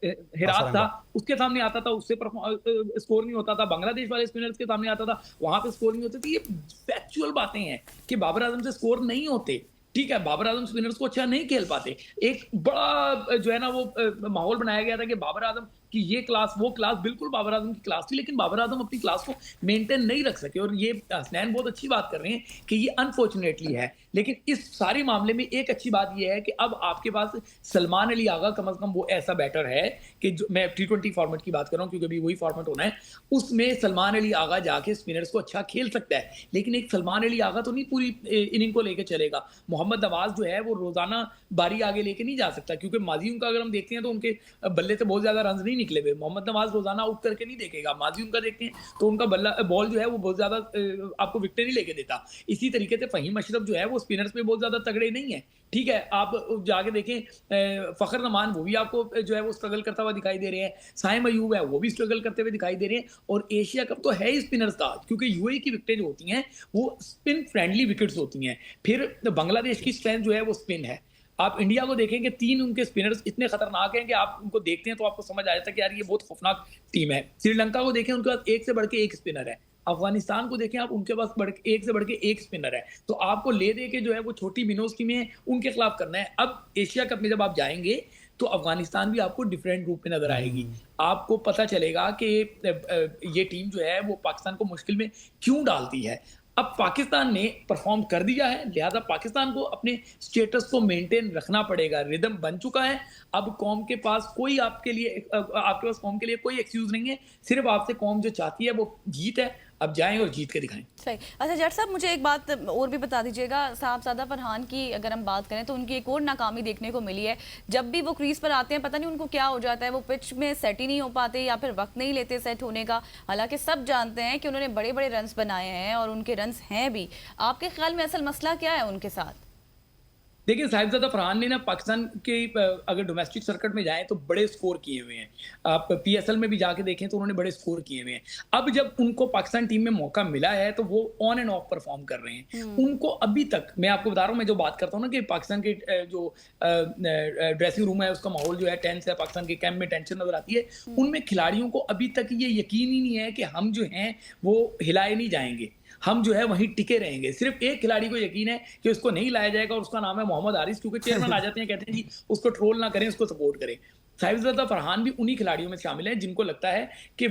हिरात था उसके सामने आता था, उससे स्कोर नहीं होता था, बांग्लादेश वाले स्पिनर्स के सामने आता था, वहां पे स्कोर नहीं होते थे। ये फैक्चुअल बातें हैं कि बाबर आजम से स्कोर नहीं होते। ठीक है, बाबर आजम स्पिनर्स को अच्छा नहीं खेल पाते। एक बड़ा जो है ना वो माहौल बनाया गया था कि बाबर आजम की ये क्लास वो क्लास, बिल्कुल बाबर आजम की क्लास थी, लेकिन बाबर आजम अपनी क्लास को मेंटेन नहीं रख सके। और ये हसनैन बहुत अच्छी बात कर रहे हैं कि ये अनफॉर्चुनेटली है, लेकिन इस सारे मामले में एक अच्छी बात ये है कि अब आपके पास सलमान अली आगा कम से कम वो ऐसा बैटर है कि जो मैं T20 फॉर्मेट की बात कर रहा हूँ क्योंकि अभी वही फॉर्मेट होना है, उसमें सलमान अली आगा जाके स्पिनर्स को अच्छा खेल सकता है। लेकिन एक सलमान अली आगा तो नहीं पूरी इनिंग को लेकर चलेगा। मोहम्मद नवाज जो है वो रोजाना बारी आगे लेके नहीं जा सकता, क्योंकि माजी का अगर हम देखते हैं तो उनके बल्ले से बहुत ज्यादा रन नहीं निकले हुए। मोहम्मद नवाज रोजाना आउट करके नहीं देखेगा। माजी उनका देखते हैं तो उनका बॉल जो है वो बहुत ज्यादा आपको विकेट नहीं लेके देता। इसी तरीके से फहीम अशरफ जो है वो स्पिनर्स में बहुत ज्यादा तगड़े नहीं है। ठीक है, आप जाके देखें फखर नमान, वो भी आपको जो है वो स्ट्रगल करता हुआ दिखाई दे रहे हैं। साइम अयूब है, वो भी स्ट्रगल करते हुए दिखाई दे रहे हैं। और एशिया कप तो है ही स्पिनर्स का, क्योंकि यूएई की विकेटें जो होती हैं वो स्पिन फ्रेंडली विकेट्स होती हैं। फिर बांग्लादेश की स्ट्रेंथ जो है वो स्पिन है। आप इंडिया को देखेंगे, 3 उनके स्पिनर्स इतने खतरनाक हैं कि आप उनको देखते हैं तो आपको समझ आ जाता है कि यार ये बहुत खौफनाक टीम है। श्रीलंका को देखें, उनके पास एक से बढ़ के एक स्पिनर है। अफगानिस्तान को देखें आप, उनके पास एक से बढ़ के एक स्पिनर है। तो आपको ले दे के जो है वो छोटी मिनोज टीमें उनके खिलाफ करना है। अब एशिया कप में जब आप जाएंगे तो अफगानिस्तान भी आपको डिफरेंट रूप में नजर आएगी। आपको पता चलेगा कि ये टीम जो है वो पाकिस्तान को मुश्किल में क्यों डालती है। अब पाकिस्तान ने परफॉर्म कर दिया है, लिहाजा पाकिस्तान को अपने स्टेटस को मेंटेन रखना पड़ेगा। रिदम बन चुका है। अब कौम के पास कोई आपके पास कौम के लिए कोई एक्सक्यूज नहीं है। सिर्फ आपसे कौम जो चाहती है वो जीत है। अब जाएं और जीत के दिखाएं। सही। अच्छा जट साहब, मुझे एक बात और भी बता दीजिएगा। साहबजादा फरहान की अगर हम बात करें तो उनकी एक और नाकामी देखने को मिली है। जब भी वो क्रीज पर आते हैं पता नहीं उनको क्या हो जाता है, वो पिच में सेट ही नहीं हो पाते या फिर वक्त नहीं लेते सेट होने का। हालांकि सब जानते हैं कि उन्होंने बड़े बड़े रन्स बनाए हैं और उनके रन्स हैं भी। आपके ख्याल में असल मसला क्या है उनके साथ? देखिए, साहिबजादा फरहान ने ना पाकिस्तान के अगर डोमेस्टिक सर्किट में जाएं तो बड़े स्कोर किए हुए हैं। आप PSL में भी जाके देखें तो उन्होंने बड़े स्कोर किए हुए हैं। अब जब उनको पाकिस्तान टीम में मौका मिला है तो वो ऑन एंड ऑफ परफॉर्म कर रहे हैं। उनको अभी तक, मैं आपको बता रहा हूँ, मैं जो बात करता हूँ ना कि पाकिस्तान के जो ड्रेसिंग रूम है उसका माहौल जो है टेंस है, पाकिस्तान के कैंप में टेंशन नजर आती है। उनमें खिलाड़ियों को अभी तक ये यकीन ही नहीं है कि हम जो हैं वो हिलाए नहीं जाएंगे, हम जो है वहीं टिके रहेंगे। सिर्फ एक खिलाड़ी को यकीन है कि उसको नहीं लाया जाएगा और उसका नाम है मोहम्मद हारिस, क्योंकि चेयरमैन आ जाते हैं, कहते हैं जी उसको ट्रोल ना करें, उसको सपोर्ट करें। साहिबजादा फरहान भी उन्हीं खिलाड़ियों में शामिल है जिनको लगता है कि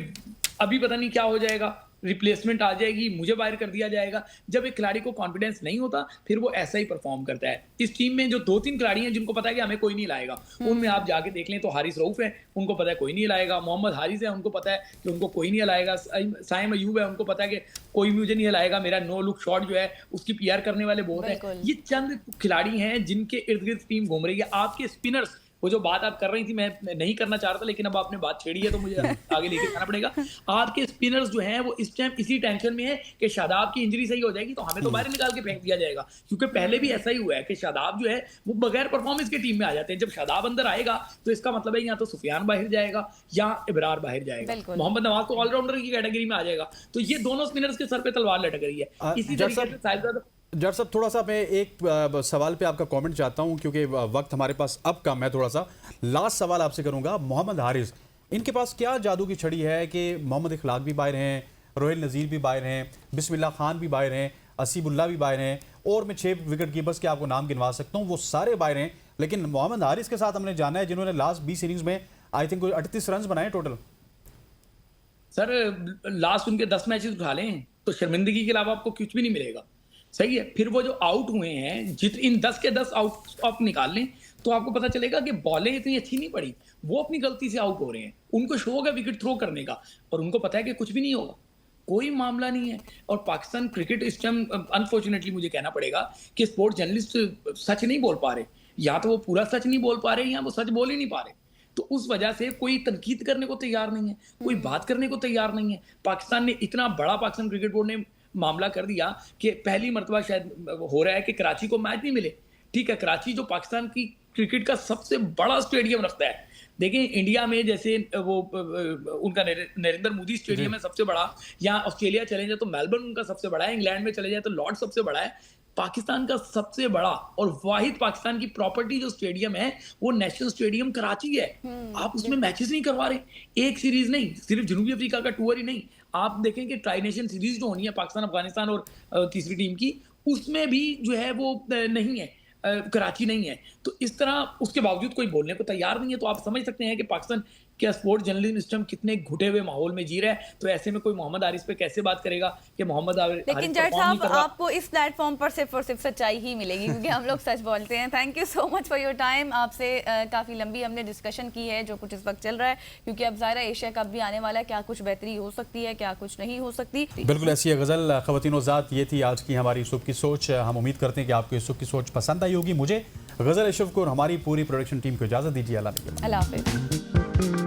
अभी पता नहीं क्या हो जाएगा, रिप्लेसमेंट आ जाएगी, मुझे बाहर कर दिया जाएगा। जब एक खिलाड़ी को कॉन्फिडेंस नहीं होता फिर वो ऐसा ही परफॉर्म करता है। इस टीम में जो 2-3 खिलाड़ी हैं जिनको पता है कि हमें कोई नहीं लाएगा, उनमें आप जाके देख लें तो हारिस रऊफ है, उनको पता है कोई नहीं लाएगा। मोहम्मद हारिस है, उनको पता है कि उनको कोई नहीं लाएगा। साइम अयूब है, उनको पता है कि कोई मुझे नहीं लाएगा, मेरा नो लुक शॉट जो है उसकी PR करने वाले बहुत है। ये चंद खिलाड़ी हैं जिनके इर्द गिर्द टीम घूम रही है। आपके स्पिनर्स, वो जो बात आप कर रही थी मैं नहीं करना चाह रहा था, लेकिन अब आपने बात छेड़ी है तो मुझे आगे लेके जाना पड़ेगा। आपके स्पिनर्स जो हैं वो इस टाइम इसी टेंशन में है कि शादाब की इंजरी सही हो जाएगी तो हमें तो बाहर निकाल के फेंक दिया जाएगा। क्योंकि पहले भी ऐसा ही हुआ है कि शादाब जो है वो बगैर परफॉर्मेंस के टीम में आ जाते हैं। जब शादाब अंदर आएगा तो इसका मतलब है या तो सुफियान बाहर जाएगा या इबरार बाहर जाएगा, मोहम्मद नवाज तो ऑलराउंडर की कैटेगरी में आ जाएगा। तो ये दोनों स्पिनर्स के सर पे तलवार लटक रही है। इसी तरीके से साहिबजादा जट साहब, थोड़ा सा मैं एक सवाल पे आपका कमेंट चाहता हूं क्योंकि वक्त हमारे पास अब कम है। थोड़ा सा लास्ट सवाल आपसे करूंगा। मोहम्मद हारिस, इनके पास क्या जादू की छड़ी है कि मोहम्मद इखलाक भी बाहर हैं, रोहिल नज़ीर भी बाहर हैं, बिस्मिल्लाह खान भी बाहर हैं, असीबुल्ला भी बाहर हैं, और मैं 6 विकेट कीपर्स के आपको नाम गिनवा सकता हूँ, वो सारे बाहर हैं। लेकिन मोहम्मद हारिस के साथ हमने जाना है जिन्होंने लास्ट 20 इनिंग्स में आई थिंक 38 रन बनाए टोटल। सर लास्ट उनके 10 मैचेस उठा लें तो शर्मिंदगी के अलावा आपको कुछ भी नहीं मिलेगा। सही है। फिर वो जो आउट हुए हैं, इन 10 के 10 आउट आप निकाल लें तो आपको पता चलेगा कि बॉलें इतनी अच्छी नहीं पड़ी, वो अपनी गलती से आउट हो रहे हैं। उनको शौक है विकेट थ्रो करने का और उनको पता है कि कुछ भी नहीं होगा, कोई मामला नहीं है। और पाकिस्तान क्रिकेट इस टाइम अनफॉर्चुनेटली मुझे कहना पड़ेगा कि स्पोर्ट्स जर्नलिस्ट सच नहीं बोल पा रहे, या तो वो पूरा सच नहीं बोल पा रहे या वो सच बोल ही नहीं पा रहे। तो उस वजह से कोई तनकीद करने को तैयार नहीं है, कोई बात करने को तैयार नहीं है। पाकिस्तान ने इतना बड़ा, पाकिस्तान क्रिकेट बोर्ड ने मामला कर दिया कि पहली मरतबा शायद हो रहा है कि कराची को मैच नहीं मिले। ठीक है, कराची जो पाकिस्तान की क्रिकेट का सबसे बड़ा स्टेडियम रखता है, देखें इंडिया में जैसे वो उनका नरेंद्र मोदी स्टेडियम है सबसे बड़ा, या ऑस्ट्रेलिया चले जाए तो मेलबर्न उनका सबसे बड़ा है, इंग्लैंड में चले जाए तो लॉर्ड सबसे बड़ा है। पाकिस्तान का सबसे बड़ा और वाहिद पाकिस्तान की प्रॉपर्टी जो स्टेडियम है वो नेशनल स्टेडियम कराची है। आप उसमें मैचेस नहीं करवा रहे, एक सीरीज नहीं, सिर्फ जनूबी अफ्रीका का टूर ही नहीं, आप देखें कि ट्राई नेशन सीरीज जो होनी है पाकिस्तान, अफगानिस्तान और तीसरी टीम की, उसमें भी जो है वो नहीं है, कराची नहीं है। तो इस तरह उसके बावजूद कोई बोलने को तैयार नहीं है। तो आप समझ सकते हैं कि पाकिस्तान क्या स्पोर्ट्स जर्नलिज्म सिस्टम कितने घुटे हुए माहौल में जी रहा है। तो ऐसे में कोई मोहम्मद हारिस पे कैसे बात करेगा कि मोहम्मद हारिस लेकिन जज साहब आपको इस प्लेटफॉर्म पर सिर्फ और सिर्फ सच्चाई ही मिलेगी, क्योंकि हम लोग सच बोलते हैं। Thank you so much for your time. आपसे काफ़ी लंबी हमने डिस्कशन की है जो कुछ इस वक्त चल रहा है, क्योंकि अब ज़ाहिर एशिया कप भी आने वाला है, क्या कुछ बेहतरी हो सकती है, क्या कुछ नहीं हो सकती। बिल्कुल ऐसी है गज़ल। ख़वातीन ज़ात, ये थी आज की हमारी सुबह की सोच। हम उम्मीद करते हैं कि आपको इस सुबह की सोच पसंद आई होगी। मुझे गज़ल अशरफ को और हमारी पूरी प्रोडक्शन टीम को इजाज़त दीजिए। अल्लाह हाफ़िज़।